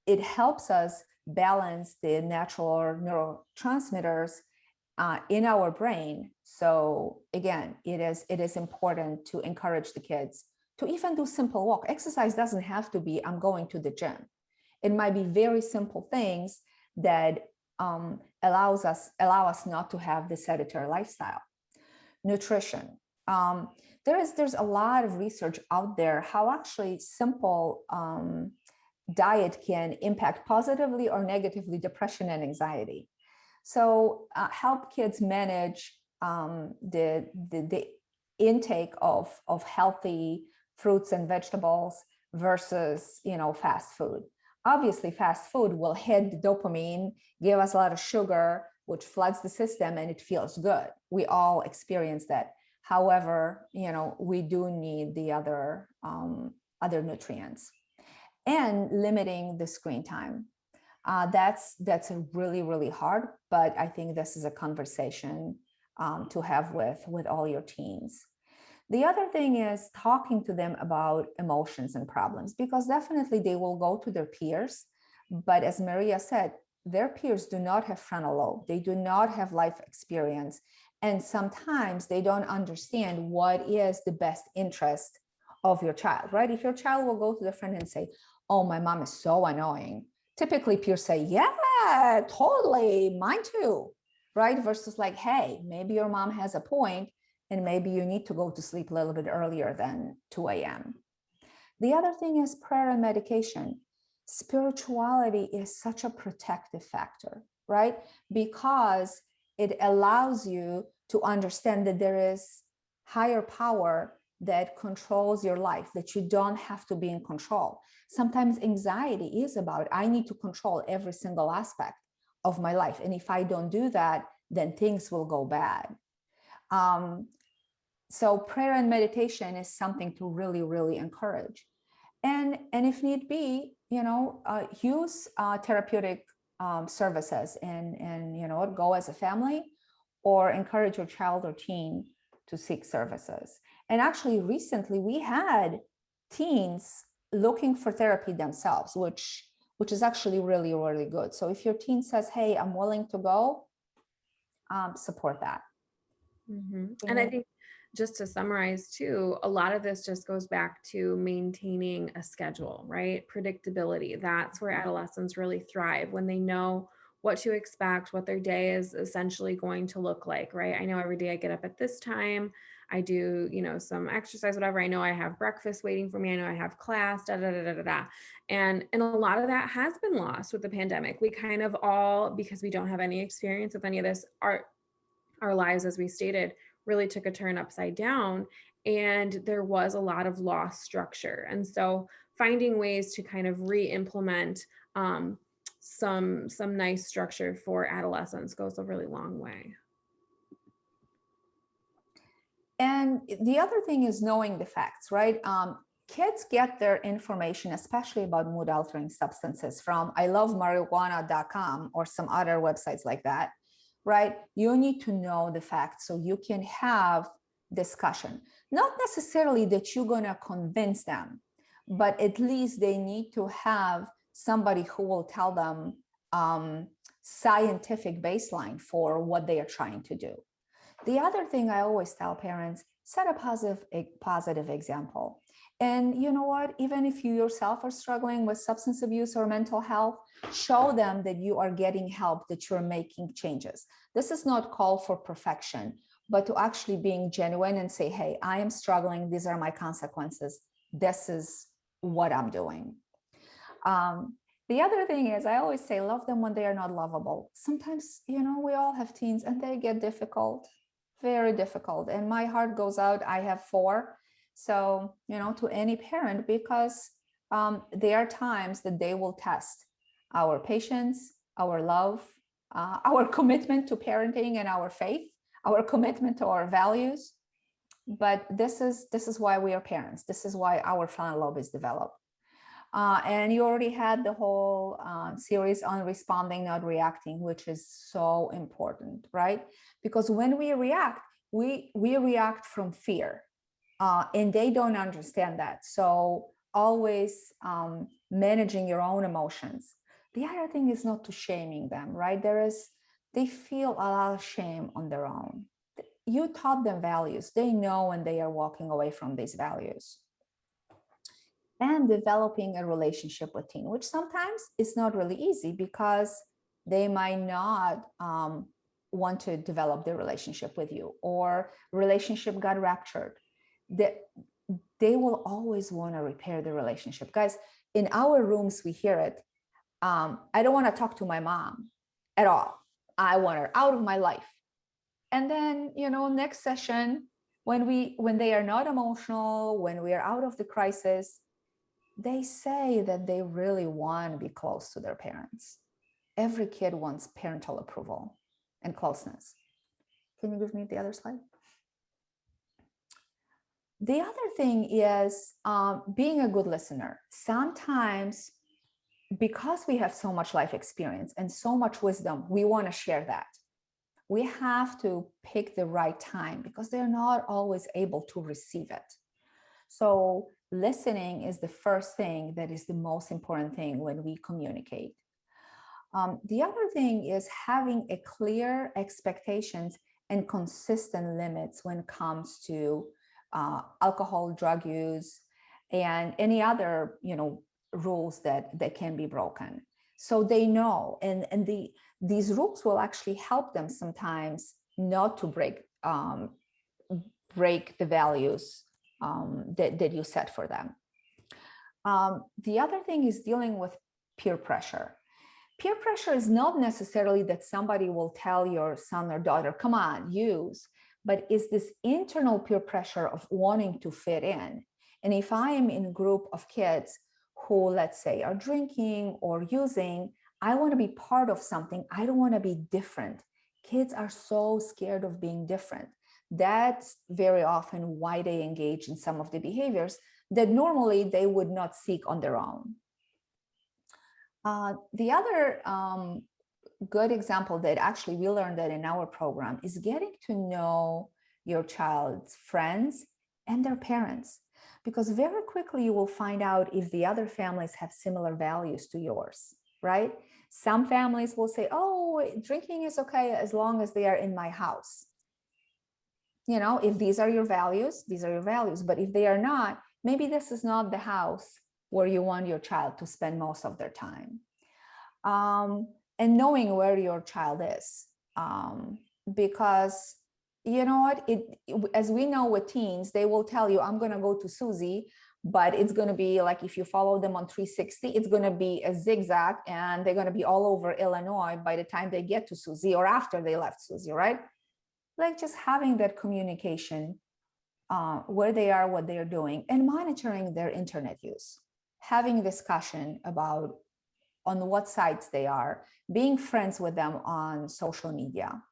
it helps us balance the natural neurotransmitters in our brain. So again, it is important to encourage the kids to even do simple walk. Exercise doesn't have to be, I'm going to the gym. It might be very simple things that allow us not to have the sedentary lifestyle. Nutrition. There's a lot of research out there how actually simple diet can impact positively or negatively depression and anxiety. So help kids manage the intake of healthy fruits and vegetables versus fast food. Obviously, fast food will hit the dopamine, give us a lot of sugar, which floods the system, and it feels good. We all experience that. However, we do need the other nutrients, and limiting the screen time. That's really, really hard, but I think this is a conversation to have with all your teens. The other thing is talking to them about emotions and problems, because definitely they will go to their peers. But as Maria said, their peers do not have frontal lobe. They do not have life experience. And sometimes they don't understand what is the best interest of your child, right? If your child will go to the friend and say, oh, my mom is so annoying. Typically peers say, yeah, totally, mine too, right? Versus like, hey, maybe your mom has a point, and maybe you need to go to sleep a little bit earlier than 2 a.m. The other thing is prayer and medication. Spirituality is such a protective factor, right? Because it allows you to understand that there is higher power that controls your life, that you don't have to be in control. Sometimes anxiety is about, I need to control every single aspect of my life. And if I don't do that, then things will go bad. So prayer and meditation is something to really, really encourage. And if need be, use therapeutic services and go as a family, or encourage your child or teen to seek services. And actually recently we had teens looking for therapy themselves, which which is actually really, really good. So if your teen says, hey, I'm willing to go, support that. And I think just to summarize too, a lot of this just goes back to maintaining a schedule, right? Predictability. That's where adolescents really thrive, when they know what to expect, what their day is essentially going to look like, right? I know every day I get up at this time, I do, some exercise, whatever. I know I have breakfast waiting for me. I know I have class, da da da da da da. And a lot of that has been lost with the pandemic. We kind of all, because we don't have any experience with any of this, our lives, as we stated, really took a turn upside down, and there was a lot of lost structure. And so finding ways to kind of re-implement some nice structure for adolescents goes a really long way. And the other thing is knowing the facts, right? Kids get their information, especially about mood altering substances, from ilovemarijuana.com or some other websites like that, right? You need to know the facts so you can have discussion. Not necessarily that you're going to convince them, but at least they need to have somebody who will tell them scientific baseline for what they are trying to do. The other thing I always tell parents, set a positive example. And you know what, even if you yourself are struggling with substance abuse or mental health, show them that you are getting help, that you're making changes. This is not call for perfection, but to actually being genuine and say, hey, I am struggling. These are my consequences. This is what I'm doing. The other thing is, I always say, love them when they are not lovable. Sometimes, we all have teens and they get difficult, very difficult. And my heart goes out. I have 4. So, to any parent, because there are times that they will test our patience, our love, our commitment to parenting and our faith, our commitment to our values. But this is why we are parents. This is why our frontal lobe is developed. And you already had the whole series on responding, not reacting, which is so important, right? Because when we react, we react from fear, and they don't understand that. So always managing your own emotions. The other thing is not to shaming them, right? They feel a lot of shame on their own. You taught them values. They know when they are walking away from these values. And developing a relationship with teen, which sometimes is not really easy because they might not want to develop their relationship with you, or relationship got ruptured. They will always want to repair the relationship. Guys, in our rooms, we hear it. I don't want to talk to my mom at all. I want her out of my life. And then, next session, when they are not emotional, when we are out of the crisis, they say that they really want to be close to their parents. Every kid wants parental approval and closeness. Can you give me the other slide? The other thing is being a good listener. Sometimes, because we have so much life experience and so much wisdom, we want to share that. We have to pick the right time because they're not always able to receive it. So listening is the first thing that is the most important thing when we communicate. The other thing is having a clear expectations and consistent limits when it comes to alcohol, drug use, and any other rules that can be broken. So they know, and these rules will actually help them sometimes not to break the values that you set for them. The other thing is dealing with peer pressure. Peer pressure is not necessarily that somebody will tell your son or daughter, come on, use, but is this internal peer pressure of wanting to fit in. And if I am in a group of kids who, let's say, are drinking or using, I want to be part of something. I don't want to be different. Kids are so scared of being different. That's very often why they engage in some of the behaviors that normally they would not seek on their own. The other good example that actually we learned that in our program is getting to know your child's friends and their parents. because very quickly you will find out if the other families have similar values to yours, right? Some families will say, oh, drinking is okay as long as they are in my house. You know, if these are your values, these are your values. But if they are not, maybe this is not the house where you want your child to spend most of their time. And knowing where your child is. Because you know what, as we know with teens, they will tell you, I'm going to go to Susie, but it's going to be like, if you follow them on 360, it's going to be a zigzag and they're going to be all over Illinois by the time they get to Susie or after they left Susie, right? Like just having that communication, where they are, what they're doing, and monitoring their internet use, having discussion about on what sites they are, being friends with them on social media.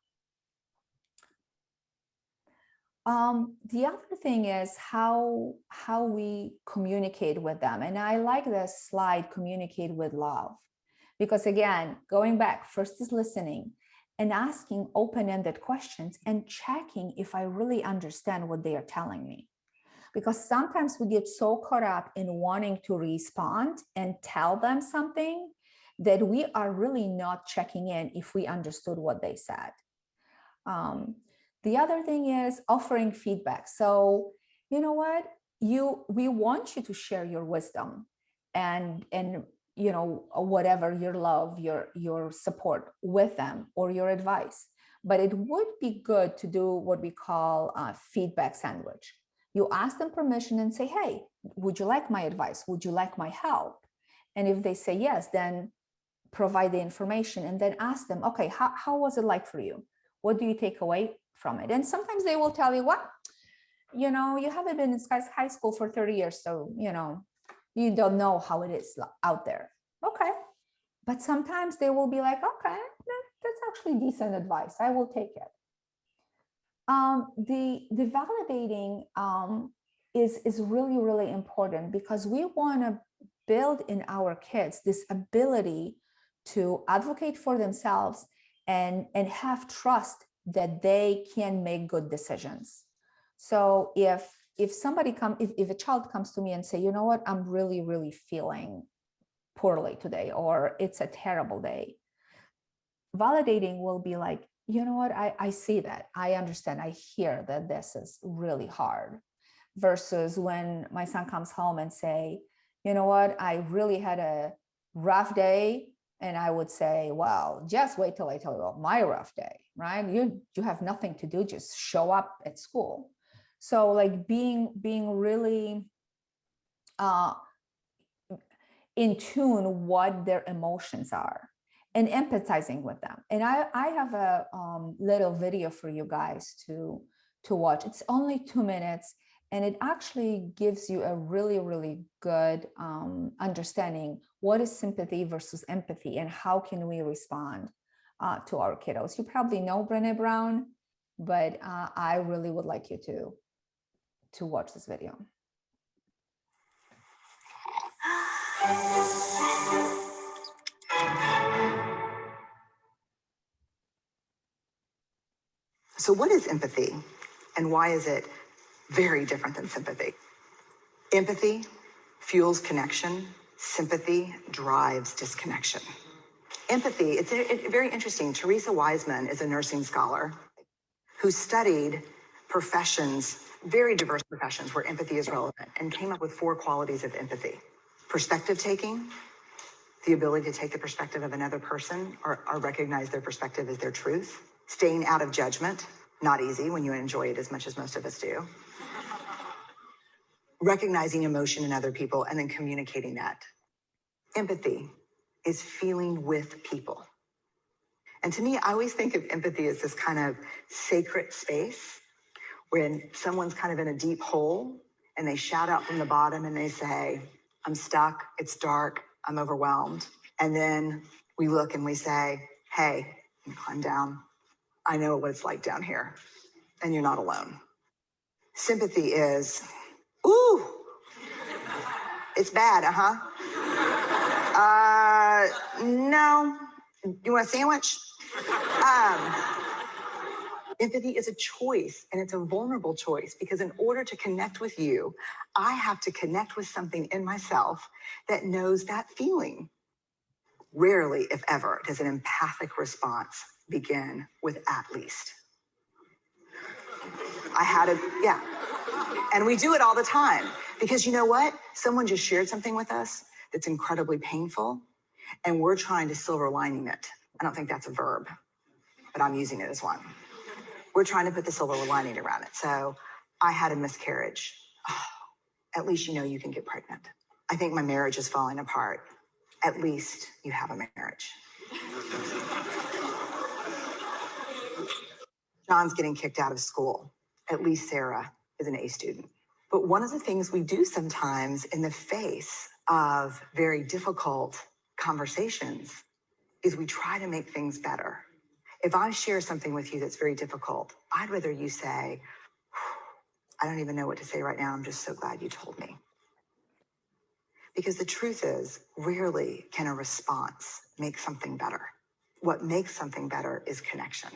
The other thing is how we communicate with them. And I like this slide, communicate with love, because again, going back, first is listening and asking open-ended questions and checking if I really understand what they are telling me. Because sometimes we get so caught up in wanting to respond and tell them something that we are really not checking in if we understood what they said. The other thing is offering feedback. So, you know what, we want you to share your wisdom and you know, whatever, your love, your support with them or your advice. But it would be good to do what we call a feedback sandwich. You ask them permission and say, hey, would you like my advice? Would you like my help? And if they say yes, then provide the information and then ask them, okay, how was it like for you? What do you take away from it? And sometimes they will tell you, what, you know, you haven't been in high school for 30 years. So, you know, you don't know how it is out there. Okay. But sometimes they will be like, okay, that's actually decent advice. I will take it. The validating is really, really important, because we want to build in our kids this ability to advocate for themselves and have trust that they can make good decisions. So if a child comes to me and say, you know what, I'm really, really feeling poorly today, or it's a terrible day, validating will be like, you know what, I see that, I understand, I hear that this is really hard. Versus when my son comes home and say, you know what, I really had a rough day. And I would say, well, just wait till I tell you about my rough day, right? You have nothing to do, just show up at school. So like being really in tune what their emotions are and empathizing with them. And I have a little video for you guys to watch. It's only 2 minutes. And it actually gives you a really, really good understanding what is sympathy versus empathy and how can we respond to our kiddos. You probably know Brené Brown, but I really would like you to watch this video. So what is empathy and why is it very different than sympathy? Empathy fuels connection. Sympathy drives disconnection. Empathy, it's very interesting. Teresa Wiseman is a nursing scholar who studied professions, very diverse professions where empathy is relevant, and came up with 4 qualities of empathy. Perspective taking, the ability to take the perspective of another person or recognize their perspective as their truth. Staying out of judgment, not easy when you enjoy it as much as most of us do. Recognizing emotion in other people and then communicating that. Empathy is feeling with people. And to me, I always think of empathy as this kind of sacred space when someone's kind of in a deep hole and they shout out from the bottom and they say, I'm stuck, it's dark, I'm overwhelmed. And then we look and we say, hey, you climb down. I know what it's like down here, and you're not alone. Sympathy is, ooh, it's bad, no, you want a sandwich? Empathy is a choice, and it's a vulnerable choice, because in order to connect with you, I have to connect with something in myself that knows that feeling. Rarely, if ever, does an empathic response begin with "at least." Yeah. And we do it all the time, because you know what? Someone just shared something with us that's incredibly painful, and we're trying to silver lining it. I don't think that's a verb, but I'm using it as one. We're trying to put the silver lining around it. So I had a miscarriage. Oh, at least you know you can get pregnant. I think my marriage is falling apart. At least you have a marriage. John's getting kicked out of school. At least Sarah is an A student. But one of the things we do sometimes in the face of very difficult conversations is we try to make things better. If I share something with you that's very difficult, I'd rather you say, I don't even know what to say right now. I'm just so glad you told me. Because the truth is, rarely can a response make something better. What makes something better is connection.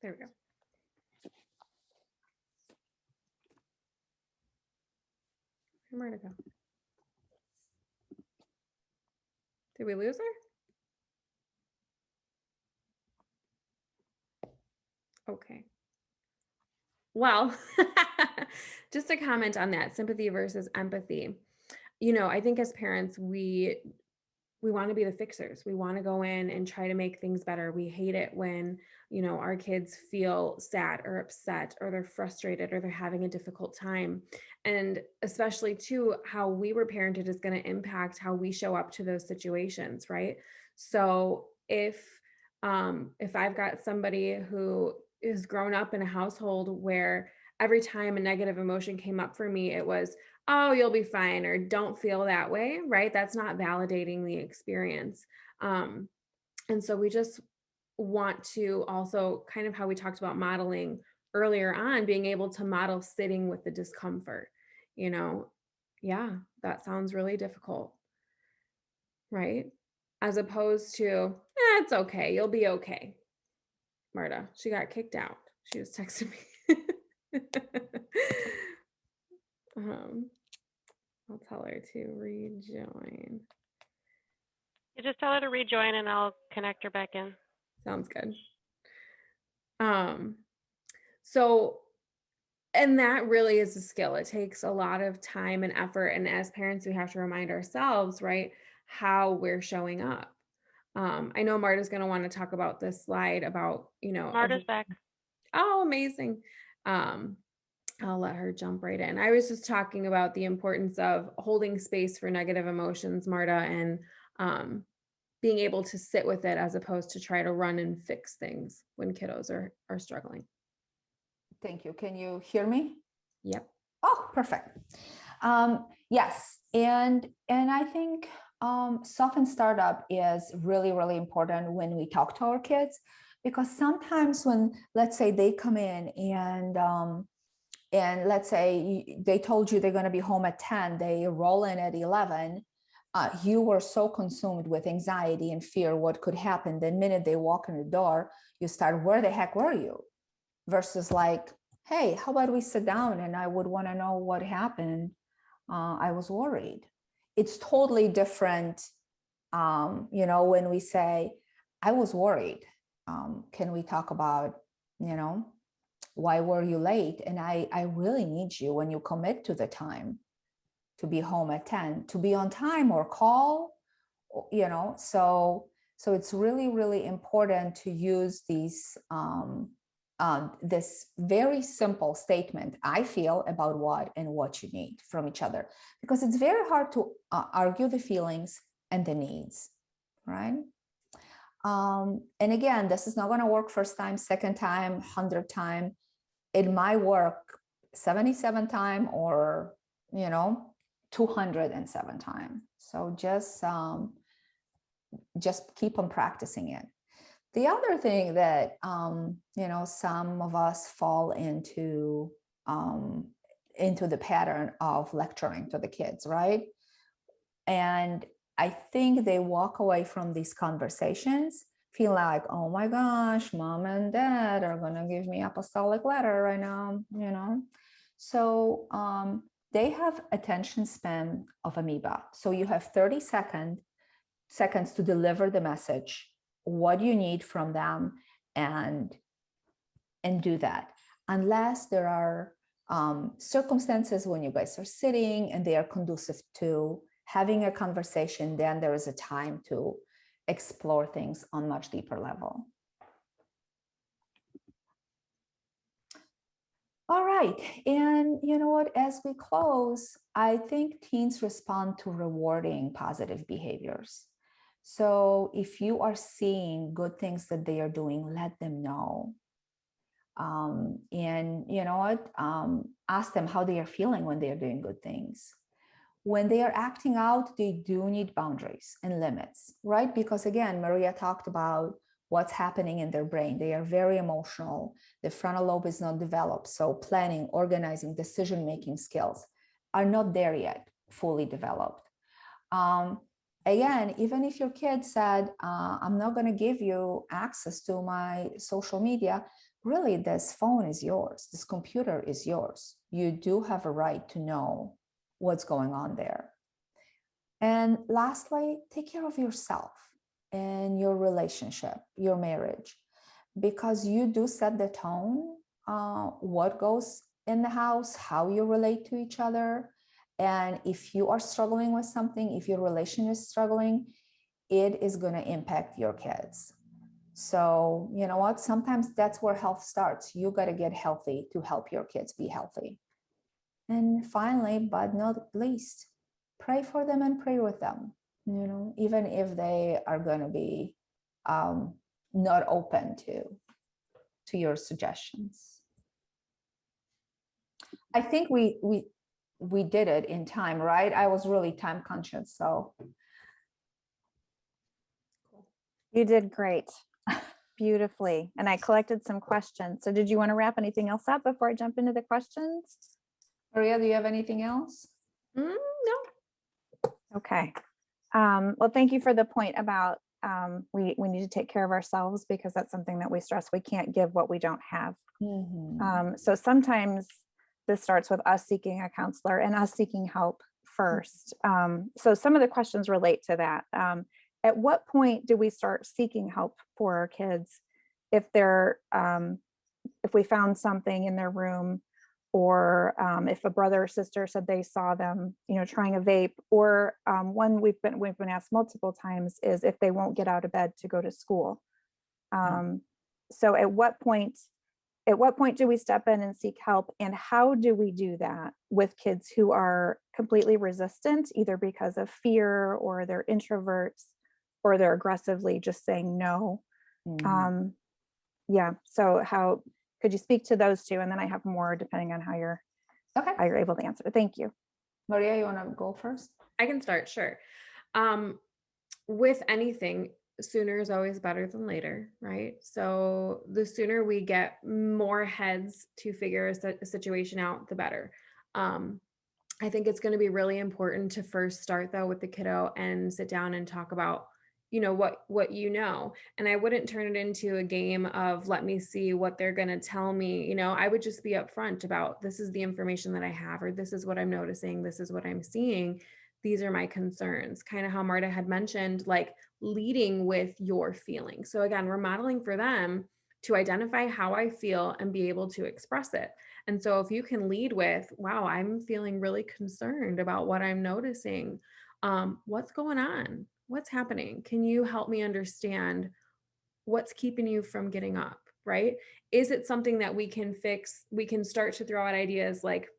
There we go. Where'd Marta go? Did we lose her? Okay. Well, just to comment on that, sympathy versus empathy. You know, I think as parents, we want to be the fixers. We want to go in and try to make things better. We hate it when, you know, our kids feel sad or upset, or they're frustrated, or they're having a difficult time. And especially too, how we were parented is going to impact how we show up to those situations, right? So if I've got somebody who is grown up in a household where every time a negative emotion came up for me, it was, oh, you'll be fine, or don't feel that way, right? That's not validating the experience. And so we just want to also, kind of how we talked about modeling earlier on, being able to model sitting with the discomfort, you know, yeah, that sounds really difficult, right? As opposed to, it's okay, you'll be okay. Marta, she got kicked out. She was texting me. I'll tell her to rejoin. You just tell her to rejoin and I'll connect her back in. Sounds good. So, and that really is a skill. It takes a lot of time and effort. And as parents, we have to remind ourselves, right, how we're showing up. I know Marta's going to want to talk about this slide about, you know, Marta's back. Oh, amazing. I'll let her jump right in. I was just talking about the importance of holding space for negative emotions, Marta, and being able to sit with it as opposed to try to run and fix things when kiddos are struggling. Thank you. Can you hear me? Yep. Oh, perfect. Yes, and I think soften startup is really, really important when we talk to our kids, because sometimes when, let's say, they come in and let's say they told you they're going to be home at 10, they roll in at 11. You were so consumed with anxiety and fear what could happen. The minute they walk in the door, you start, where the heck were you? Versus like, hey, how about we sit down and I would want to know what happened. I was worried. It's totally different, you know, when we say, I was worried. Can we talk about, you know, why were you late? And I really need you when you commit to the time to be home at 10, to be on time or call, you know, so it's really, really important to use these, this very simple statement, I feel about what and what you need from each other, because it's very hard to argue the feelings and the needs, right? And again, this is not going to work first time, second time, 100th time. It might work 77 time or, you know, 207 time. So just keep on practicing it. The other thing that, you know, some of us fall into the pattern of lecturing to the kids, right? And I think they walk away from these conversations feel like, oh my gosh, mom and dad are gonna give me apostolic letter right now, you know. So they have attention span of amoeba. So you have 30 seconds to deliver the message, what you need from them, and do that. Unless there are circumstances when you guys are sitting and they are conducive to having a conversation, then there is a time to explore things on much deeper level. All right, and you know what, as we close, I think teens respond to rewarding positive behaviors. So if you are seeing good things that they are doing, let them know. And you know what, ask them how they are feeling when they are doing good things. When they are acting out, they do need boundaries and limits, right? Because again, Maria talked about what's happening in their brain. They are very emotional. The frontal lobe is not developed. So planning, organizing, decision-making skills are not there yet, fully developed. Again, even if your kid said, I'm not going to give you access to my social media, really, this phone is yours. This computer is yours. You do have a right to know what's going on there. And lastly, take care of yourself and your relationship, your marriage, because you do set the tone, what goes in the house, how you relate to each other. And if you are struggling with something, if your relation is struggling, it is going to impact your kids. So, you know what? Sometimes that's where health starts. You got to get healthy to help your kids be healthy. And finally, but not least, pray for them and pray with them, you know, even if they are going to be not open to your suggestions. I think we did it in time, right? I was really time conscious, so. You did great. Beautifully. And I collected some questions. So did you want to wrap anything else up before I jump into the questions? Maria, do you have anything else? No. Okay. Well, thank you for the point about we need to take care of ourselves, because that's something that we stress. We can't give what we don't have. Mm-hmm. So sometimes this starts with us seeking a counselor and us seeking help first. So some of the questions relate to that. At what point do we start seeking help for our kids if they're if we found something in their room, or if a brother or sister said they saw them, you know, trying a vape, or one we've been asked multiple times is if they won't get out of bed to go to school. So at what point do we step in and seek help, and how do we do that with kids who are completely resistant, either because of fear, or they're introverts, or they're aggressively just saying no? Mm-hmm. Yeah, so how could you speak to those two, and then I have more depending on how you're able to answer. Thank you. Maria, you want to go first? I can start, sure. With anything, sooner is always better than later, right? So the sooner we get more heads to figure a situation out, the better. I think it's going to be really important to first start though with the kiddo and sit down and talk about, you know, what you know. And I wouldn't turn it into a game of let me see what they're going to tell me. You know, I would just be upfront about, this is the information that I have, or this is what I'm noticing, this is what I'm seeing, these are my concerns. Kind of how Marta had mentioned, like leading with your feelings. So again, we're modeling for them to identify how I feel and be able to express it. And so if you can lead with, wow, I'm feeling really concerned about what I'm noticing. What's going on? What's happening? Can you help me understand what's keeping you from getting up, right? Is it something that we can fix? We can start to throw out ideas like,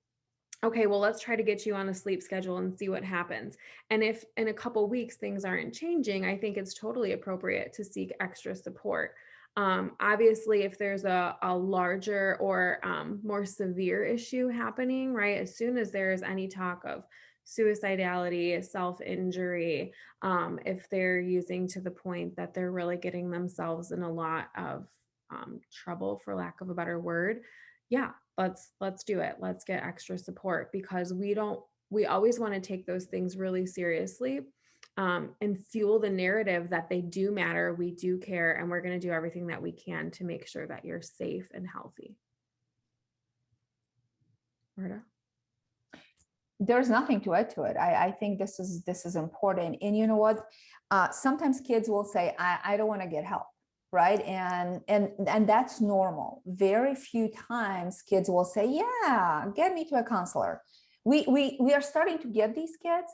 okay, well, let's try to get you on a sleep schedule and see what happens. And if in a couple weeks things aren't changing, I think it's totally appropriate to seek extra support. Obviously, if there's a larger or more severe issue happening, right, as soon as there is any talk of suicidality, self-injury, if they're using to the point that they're really getting themselves in a lot of trouble, for lack of a better word, yeah, let's do it. Let's get extra support, because we always want to take those things really seriously. and fuel the narrative that they do matter, we do care, and we're going to do everything that we can to make sure that you're safe and healthy. Marta? There's nothing to add to it. I think this is important. And you know what? Sometimes kids will say, I don't want to get help, right? And that's normal. Very few times kids will say, yeah, get me to a counselor. We are starting to get these kids,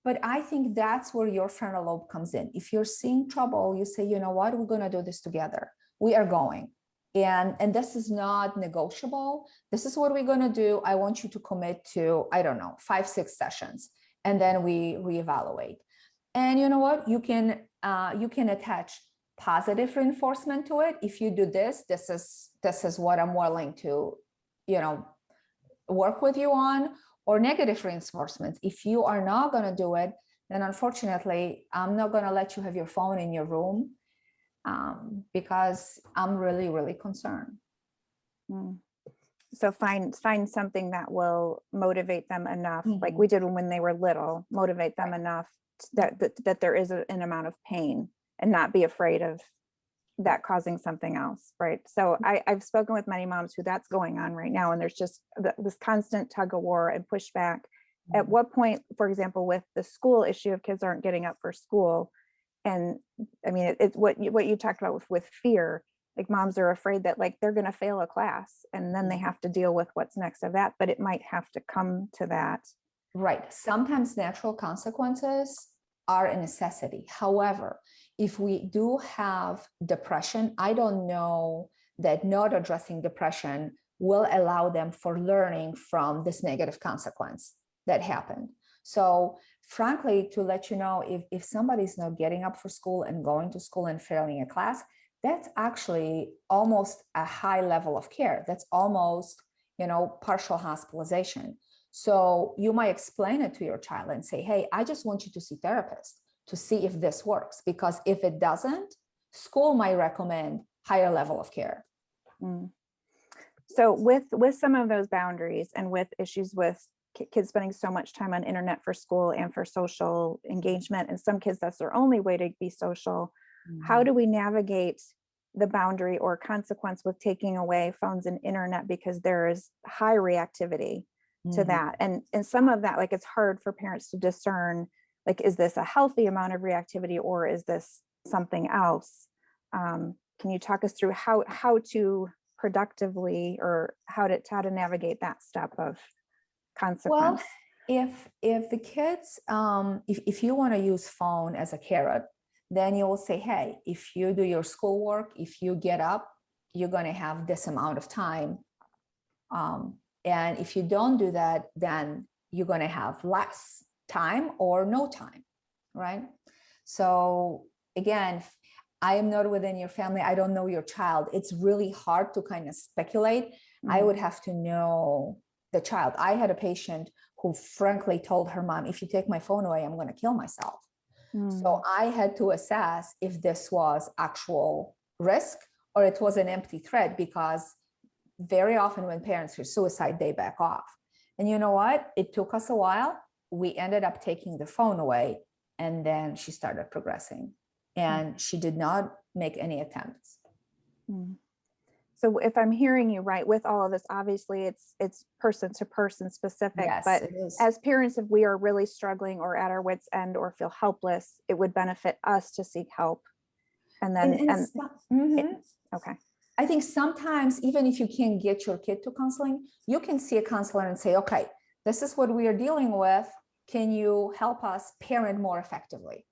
but I think that's where your frontal lobe comes in. If you're seeing trouble, you say, you know what, we're going to do this together. We are going. And this is not negotiable. This is what we're going to do. I want you to commit to, I don't know, 5-6 sessions, and then we reevaluate. And you know what? You can attach positive reinforcement to it. If you do this, this is what I'm willing to, work with you on, or negative reinforcements. If you are not going to do it, then unfortunately, I'm not going to let you have your phone in your room. Because I'm really, really concerned. So find something that will motivate them enough, like Mhm. we did when they were little, motivate them enough that there is an amount of pain, and not be afraid of that causing something else, right? So I've spoken with many moms who that's going on right now, and there's just this constant tug of war and pushback. At what point, for example, with the school issue of kids aren't getting up for school, and I mean, it's what you talked about with fear, like moms are afraid that like they're going to fail a class, and then they have to deal with what's next of that, but it might have to come to that. Right. Sometimes natural consequences are a necessity. However, if we do have depression, I don't know that not addressing depression will allow them for learning from this negative consequence that happened. So frankly, to let you know, if somebody's not getting up for school and going to school and failing a class, that's actually almost a high level of care. That's almost, partial hospitalization. So you might explain it to your child and say, hey, I just want you to see therapists to see if this works, because if it doesn't, school might recommend higher level of care. So with some of those boundaries, and with issues with kids spending so much time on internet for school and for social engagement, and some kids that's their only way to be social, how do we navigate the boundary or consequence with taking away phones and internet, because there is high reactivity to that, and some of that, like, it's hard for parents to discern, like, is this a healthy amount of reactivity, or is this something else? Can you talk us through how to productively, or how to navigate that step of consequence? Well, if the kids, if you want to use phone as a carrot, then you will say, hey, if you do your schoolwork, if you get up, you're going to have this amount of time. And if you don't do that, then you're going to have less time or no time, right? So again, I am not within your family. I don't know your child. It's really hard to kind of speculate. I would have to know the child. I had a patient who frankly told her mom, if you take my phone away, I'm going to kill myself. So I had to assess if this was actual risk or it was an empty threat, because very often when parents hear suicide, they back off. And you know what? It took us a while. We ended up taking the phone away, and then she started progressing, and she did not make any attempts. So if I'm hearing you right, with all of this, obviously it's person to person specific, Yes, but it is. as parents, if we are really struggling or at our wits' end or feel helpless, it would benefit us to seek help. And then, okay. I think sometimes, even if you can't get your kid to counseling, you can see a counselor and say, okay, this is what we are dealing with. Can you help us parent more effectively?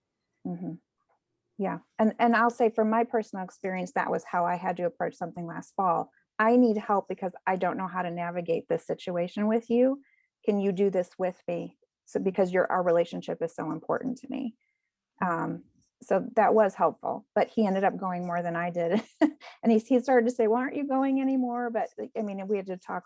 Yeah. And I'll say from my personal experience, that was how I had to approach something last fall. I need help because I don't know how to navigate this situation with you. Can you do this with me? So because our relationship is so important to me. So that was helpful, but he ended up going more than I did. And he started to say, well, aren't you going anymore? But I mean, we had to talk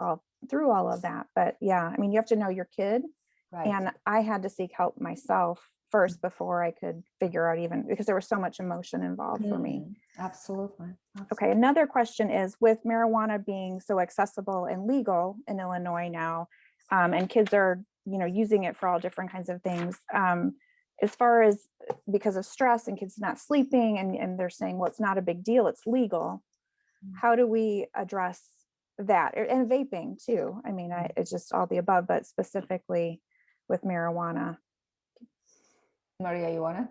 through all of that. But yeah, I mean, you have to know your kid. Right. And I had to seek help myself first before I could figure out, even because there was so much emotion involved for me. Absolutely. Okay, another question is, with marijuana being so accessible and legal in Illinois now, and kids are, using it for all different kinds of things, as far as because of stress and kids not sleeping and they're saying, well, it's not a big deal, it's legal. How do we address that? And vaping too. I mean, it's just all the above, but specifically with marijuana. Maria, you wanna?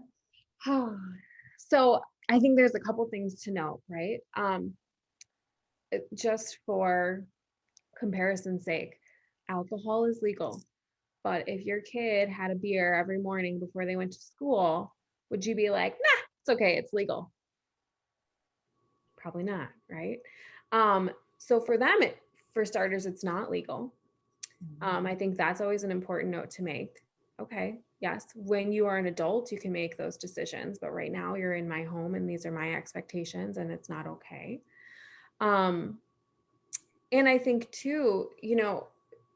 So I think there's a couple things to note, right? Just for comparison's sake, alcohol is legal. But if your kid had a beer every morning before they went to school, would you be like, nah, it's okay, it's legal? Probably not, right? So for them, for starters, it's not legal. I think that's always an important note to make. Okay, yes, when you are an adult, you can make those decisions, but right now you're in my home and these are my expectations and it's not okay. And I think too,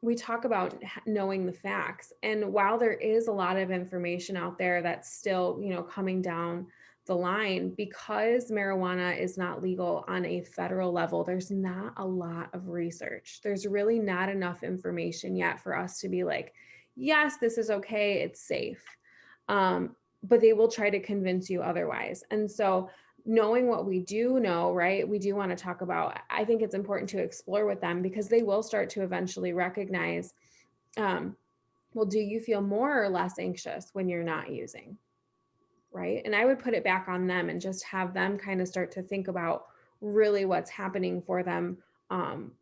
we talk about knowing the facts, and while there is a lot of information out there that's still, coming down the line, because marijuana is not legal on a federal level, there's not a lot of research. There's really not enough information yet for us to be like, yes, this is okay, it's safe. But they will try to convince you otherwise. And so knowing what we do know, right, we do want to talk about, I think it's important to explore with them, because they will start to eventually recognize, well, do you feel more or less anxious when you're not using? Right. And I would put it back on them and just have them kind of start to think about really what's happening for them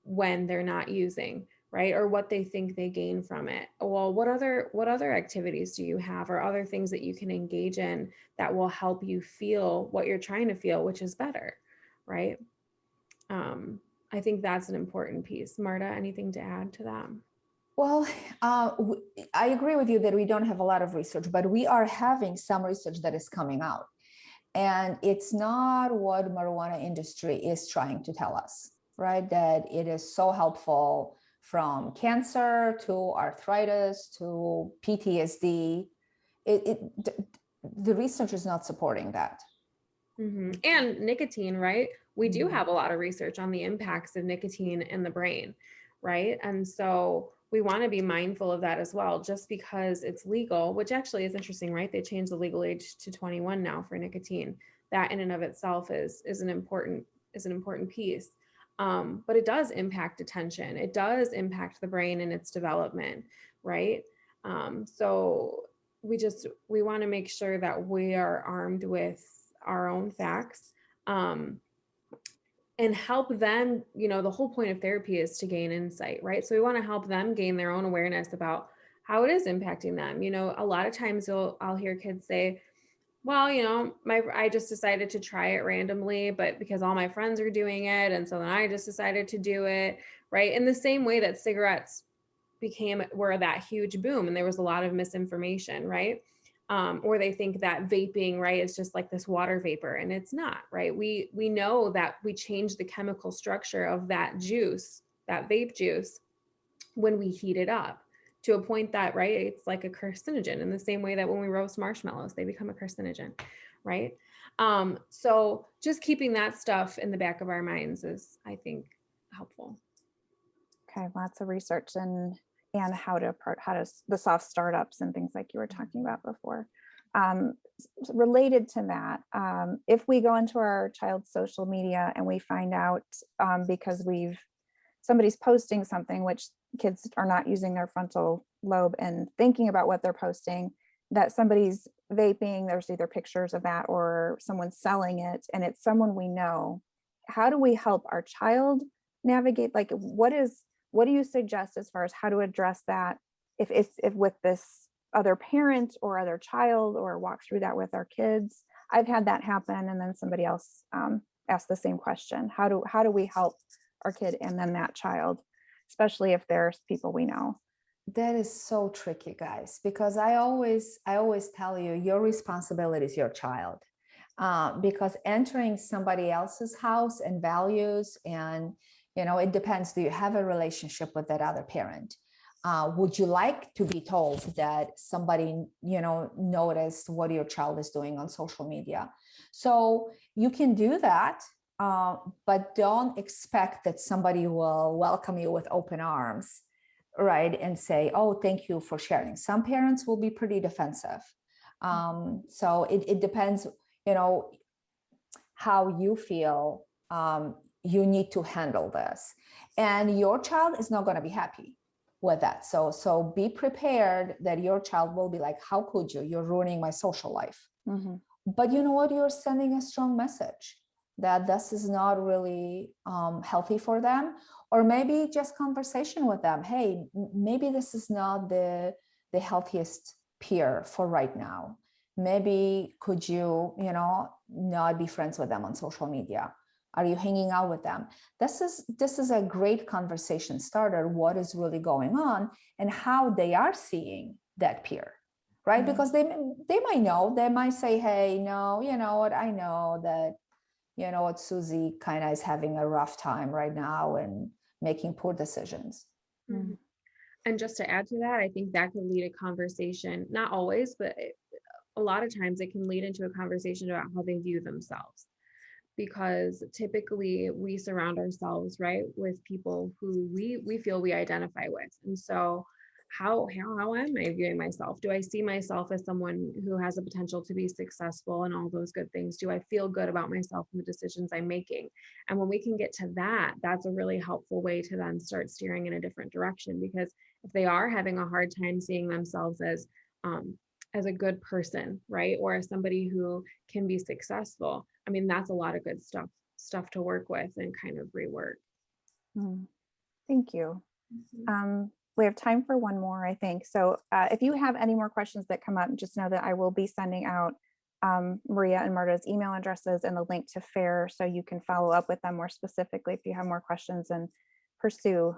when they're not using, right? Or what they think they gain from it. Well, what other activities do you have, or other things that you can engage in that will help you feel what you're trying to feel, which is better, right? I think that's an important piece. Marta, anything to add to that? Well, I agree with you that we don't have a lot of research, but we are having some research that is coming out. And it's not what marijuana industry is trying to tell us, right? That it is so helpful from cancer to arthritis to PTSD. The research is not supporting that. Mm-hmm. And nicotine, right? We do have a lot of research on the impacts of nicotine in the brain, right? And so we want to be mindful of that as well. Just because it's legal, which actually is interesting, right? They changed the legal age to 21 now for nicotine. That in and of itself is an important piece. But it does impact attention. It does impact the brain and its development, right? So we want to make sure that we are armed with our own facts, and help them. The whole point of therapy is to gain insight, right? So we want to help them gain their own awareness about how it is impacting them. A lot of times I'll hear kids say, well, I just decided to try it randomly, but because all my friends are doing it, and so then I just decided to do it, right? In the same way that cigarettes were that huge boom, and there was a lot of misinformation, right? Or they think that vaping, right, is just like this water vapor, and it's not, right? We know that we change the chemical structure of that juice, that vape juice, when we heat it up to a point that, right, it's like a carcinogen, in the same way that when we roast marshmallows, they become a carcinogen, right? So just keeping that stuff in the back of our minds is, I think, helpful. Okay, lots of research and how to the soft startups and things like you were talking about before. Related to that, if we go into our child's social media and we find out because somebody's posting something, which kids are not using their frontal lobe and thinking about what they're posting, that somebody's vaping, there's either pictures of that or someone's selling it, and it's someone we know. How do we help our child navigate? Like, what do you suggest as far as how to address that if with this other parent or other child, or walk through that with our kids? I've had that happen, and then somebody else asked the same question. How do we help our kid and then that child, especially if there's people we know? That is so tricky, guys, because I always tell you, your responsibility is your child. Because entering somebody else's house and values, and it depends. Do you have a relationship with that other parent? Would you like to be told that somebody noticed what your child is doing on social media? So you can do that, but don't expect that somebody will welcome you with open arms, right? And say, oh, thank you for sharing. Some parents will be pretty defensive. So it depends, you know, how you feel you need to handle this. And your child is not going to be happy with that. So be prepared that your child will be like, how could you? You're ruining my social life. Mhm. But you know what? You're sending a strong message that this is not really healthy for them. Or maybe just conversation with them. Hey, maybe this is not the healthiest peer for right now. Maybe could you, you know, not be friends with them on social media? Are you hanging out with them? This is a great conversation starter. What is really going on and how they are seeing that peer, right? Mhm. Because they might know, they might say, hey, no, you know what, I know that, you know what, Susie kind of is having a rough time right now and making poor decisions. Mhm. And just to add to that, I think that could lead a conversation, not always, but a lot of times it can lead into a conversation about how they view themselves. Because typically we surround ourselves, right, with people who we feel we identify with. And so how am I viewing myself? Do I see myself as someone who has the potential to be successful and all those good things? Do I feel good about myself and the decisions I'm making? And when we can get to that, that's a really helpful way to then start steering in a different direction. Because if they are having a hard time seeing themselves as a good person, right, or as somebody who can be successful, I mean, that's a lot of good stuff to work with and kind of rework. Mhm. Thank you. Mhm. We have time for one more, I think. So if you have any more questions that come up, just know that I will be sending out Maria and Marta's email addresses and the link to FAIR so you can follow up with them more specifically if you have more questions and pursue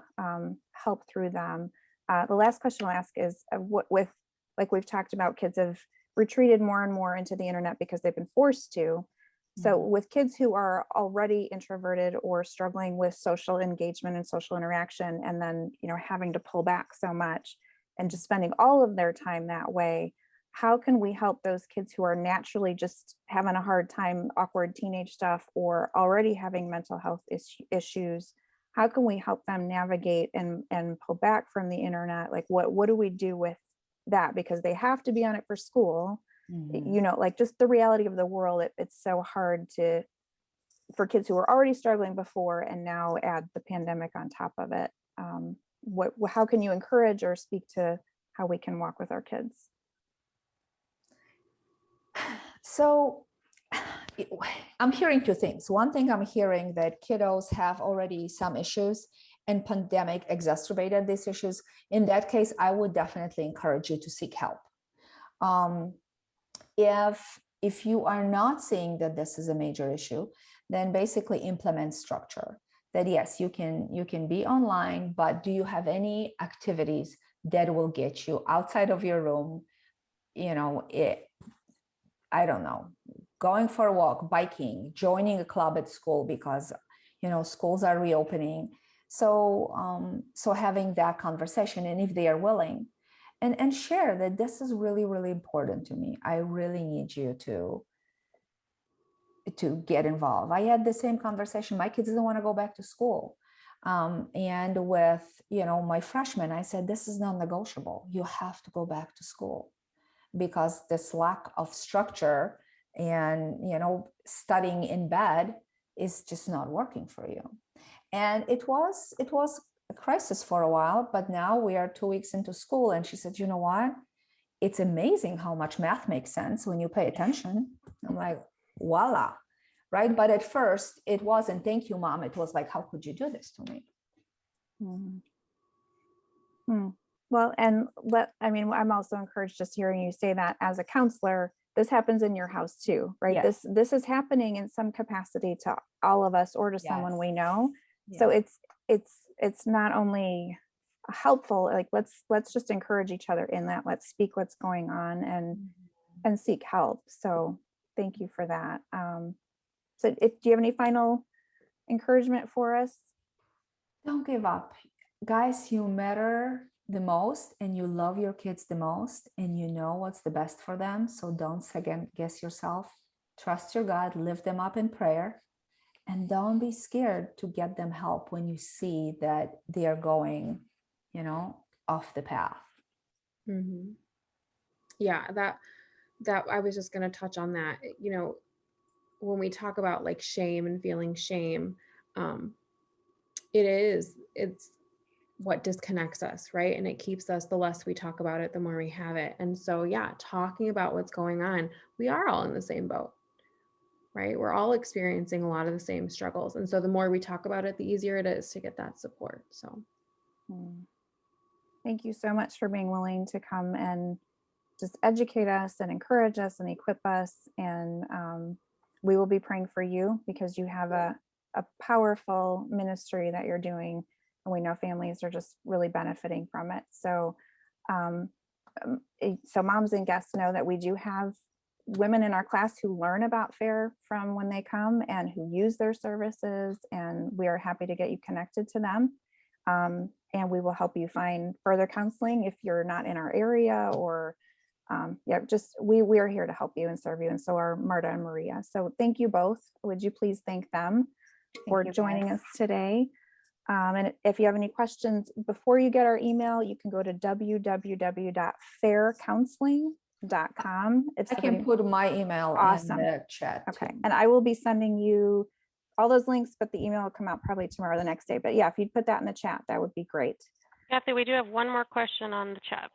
help through them. The last question I'll ask is what with, like we've talked about, kids have retreated more and more into the internet because they've been forced to. So with kids who are already introverted or struggling with social engagement and social interaction, and then, you know, having to pull back so much and just spending all of their time that way, how can we help those kids who are naturally just having a hard time, awkward teenage stuff, or already having mental health issues? How can we help them navigate and pull back from the internet? Like what do we do with that? Because they have to be on it for school. You know, like just the reality of the world, it's so hard for kids who were already struggling before and now add the pandemic on top of it. How can you encourage or speak to how we can walk with our kids? So I'm hearing two things. One thing, I'm hearing that kiddos have already some issues and pandemic exacerbated these issues. In that case, I would definitely encourage you to seek help. If you are not seeing that this is a major issue, then basically implement structure. That yes, you can be online, but do you have any activities that will get you outside of your room? You know, I don't know, going for a walk, biking, joining a club at school because, you know, schools are reopening. So having that conversation, and if they are willing, and share that this is really, really important to me. I really need you to get involved. I had the same conversation. My kids didn't want to go back to school. And with, you know, my freshmen, I said, this is non-negotiable. You have to go back to school because this lack of structure and, you know, studying in bed is just not working for you. And it was a crisis for a while, but now we are 2 weeks into school. And she said, you know what? It's amazing how much math makes sense when you pay attention. I'm like, voila, right? But at first it wasn't, thank you, Mom. It was like, how could you do this to me? Well, and I mean, I'm also encouraged just hearing you say that as a counselor, this happens in your house too, right? Yes. This is happening in some capacity to all of us or to someone Yes. we know. So it's not only helpful, like let's just encourage each other in that. Let's speak what's going on and seek help. So thank you for that. So do you have any final encouragement for us? Don't give up. Guys, you matter the most and you love your kids the most and you know what's the best for them. So don't second guess yourself. Trust your God, lift them up in prayer, and don't be scared to get them help when you see that they are going, you know, off the path. Mm-hmm. Yeah, that I was just going to touch on that. You know, when we talk about like shame and feeling shame, it's what disconnects us, right? And it keeps us, the less we talk about it, the more we have it. And so, yeah, talking about what's going on, we are all in the same boat, right? We're all experiencing a lot of the same struggles. And so the more we talk about it, the easier it is to get that support. So Thank you so much for being willing to come and just educate us and encourage us and equip us. And we will be praying for you because you have a powerful ministry that you're doing. And we know families are just really benefiting from it. So, so moms and guests know that we do have women in our class who learn about FAIR from when they come and who use their services. And we are happy to get you connected to them. And we will help you find further counseling if you're not in our area or yeah, just we are here to help you and serve you. And so are Marta and Maria. So thank you both. Would you please thank them for joining us today? And if you have any questions before you get our email, you can go to www.faircounseling.com. I can put my email in the chat. Okay. And I will be sending you all those links, but the email will come out probably tomorrow or the next day. But yeah, if you'd put that in the chat, that would be great. Kathy, we do have one more question on the chat.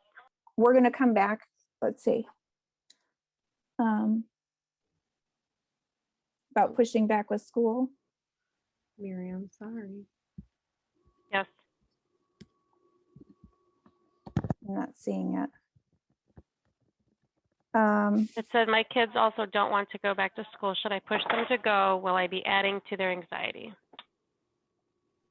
We're going to come back. Let's see. About pushing back with school. Miriam, sorry. Yes. I'm not seeing it. It said, my kids also don't want to go back to school. Should I push them to go? Will I be adding to their anxiety?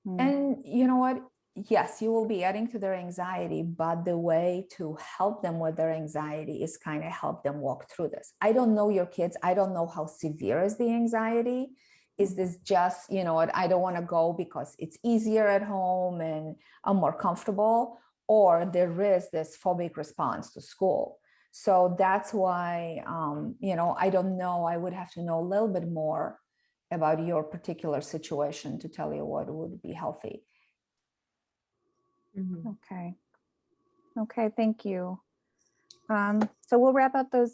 And you know what? Yes, you will be adding to their anxiety, but the way to help them with their anxiety is kind of help them walk through this. I don't know your kids. I don't know how severe is the anxiety. Is this just, you know, I don't want to go because it's easier at home and I'm more comfortable, or there is this phobic response to school. So that's why, you know, I don't know. I would have to know a little bit more about your particular situation to tell you what would be healthy. Okay. Okay, thank you. So we'll wrap up the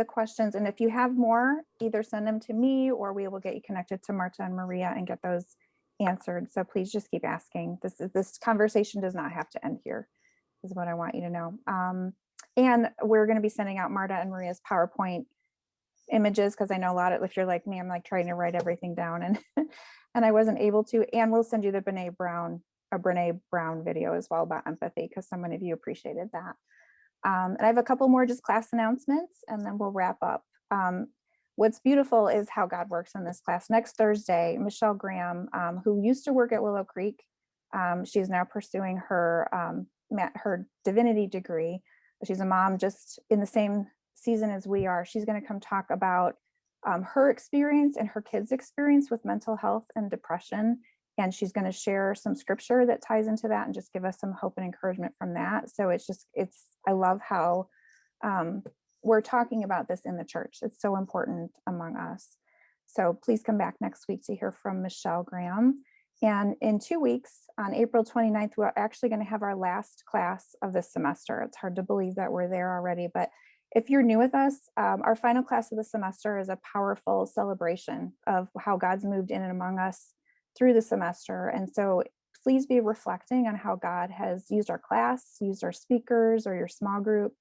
questions. And if you have more, either send them to me or we will get you connected to Marta and Maria and get those answered. So please just keep asking. This conversation does not have to end here, is what I want you to know. And we're going to be sending out Marta and Maria's PowerPoint images, because I know a lot of, if you're like me, I'm like trying to write everything down and and I wasn't able to. And we'll send you the Brene Brown video as well about empathy, because so many of you appreciated that. And I have a couple more just class announcements and then we'll wrap up. What's beautiful is how God works in this class. Next Thursday, Michelle Graham, who used to work at Willow Creek, she's now pursuing her divinity degree. She's a mom just in the same season as we are. She's going to come talk about her experience and her kids' experience with mental health and depression. And she's going to share some scripture that ties into that and just give us some hope and encouragement from that. So I love how we're talking about this in the church. It's so important among us. So please come back next week to hear from Michelle Graham. And in 2 weeks, on April 29th, we're actually going to have our last class of this semester. It's hard to believe that we're there already, but if you're new with us, our final class of the semester is a powerful celebration of how God's moved in and among us through the semester. And so please be reflecting on how God has used our class, used our speakers or your small group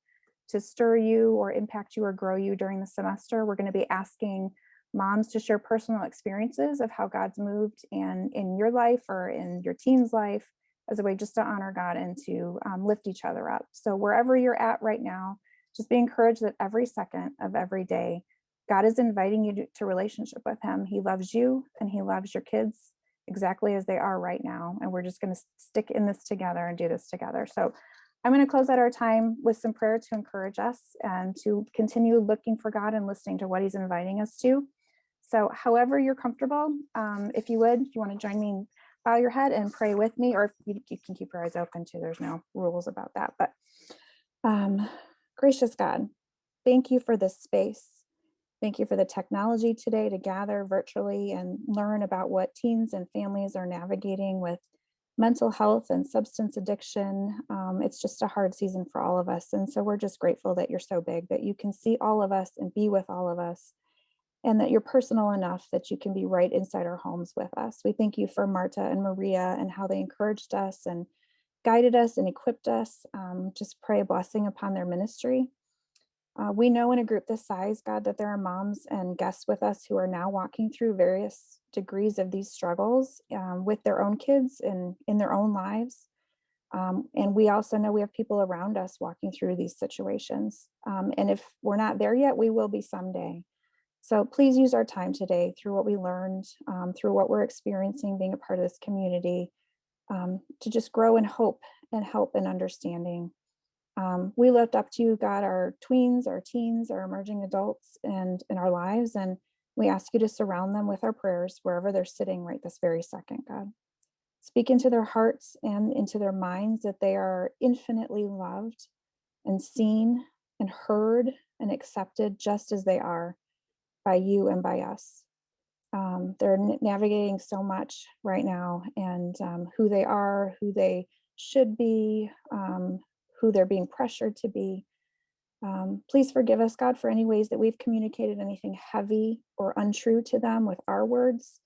to stir you or impact you or grow you during the semester. We're going to be asking moms to share personal experiences of how God's moved in your life or in your team's life as a way just to honor God and to lift each other up. So wherever you're at right now, just be encouraged that every second of every day, God is inviting you to relationship with him. He loves you and he loves your kids exactly as they are right now. And we're just going to stick in this together and do this together. So I'm going to close out our time with some prayer to encourage us and to continue looking for God and listening to what he's inviting us to. So however you're comfortable, if you want to join me, bow your head and pray with me, or if you can keep your eyes open too. There's no rules about that. But gracious God, thank you for this space. Thank you for the technology today to gather virtually and learn about what teens and families are navigating with mental health and substance addiction. It's just a hard season for all of us. And so we're just grateful that you're so big, that you can see all of us and be with all of us, and that you're personal enough that you can be right inside our homes with us. We thank you for Marta and Maria and how they encouraged us and guided us and equipped us. Just pray a blessing upon their ministry. We know in a group this size, God, that there are moms and guests with us who are now walking through various degrees of these struggles with their own kids and in their own lives. And we also know we have people around us walking through these situations. And if we're not there yet, we will be someday. So please use our time today through what we learned, through what we're experiencing being a part of this community, to just grow in hope and help and understanding. We lift up to you, God, our tweens, our teens, our emerging adults, and in our lives. And we ask you to surround them with our prayers wherever they're sitting right this very second, God. Speak into their hearts and into their minds that they are infinitely loved and seen and heard and accepted just as they are by you and by us. They're navigating so much right now, and who they are, who they should be, who they're being pressured to be. Please forgive us, God, for any ways that we've communicated anything heavy or untrue to them with our words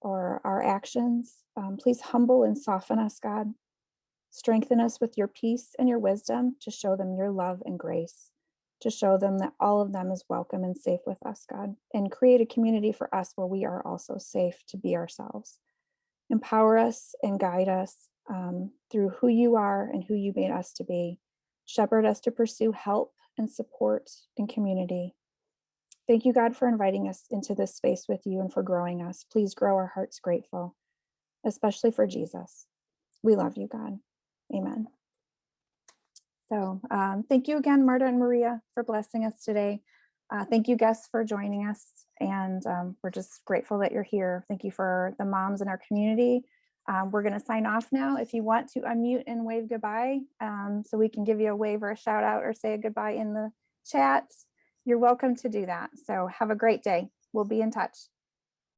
or our actions. Please humble and soften us, God. Strengthen us with your peace and your wisdom to show them your love and grace, to show them that all of them is welcome and safe with us, God, and create a community for us where we are also safe to be ourselves. Empower us and guide us through who you are and who you made us to be. Shepherd us to pursue help and support and community. Thank you, God, for inviting us into this space with you and for growing us. Please grow our hearts grateful, especially for Jesus. We love you, God. Amen. So thank you again, Marta and Maria, for blessing us today. Thank you, guests, for joining us. And we're just grateful that you're here. Thank you for the moms in our community. We're going to sign off now. If you want to unmute and wave goodbye, so we can give you a wave or a shout out or say a goodbye in the chat, you're welcome to do that. So have a great day. We'll be in touch.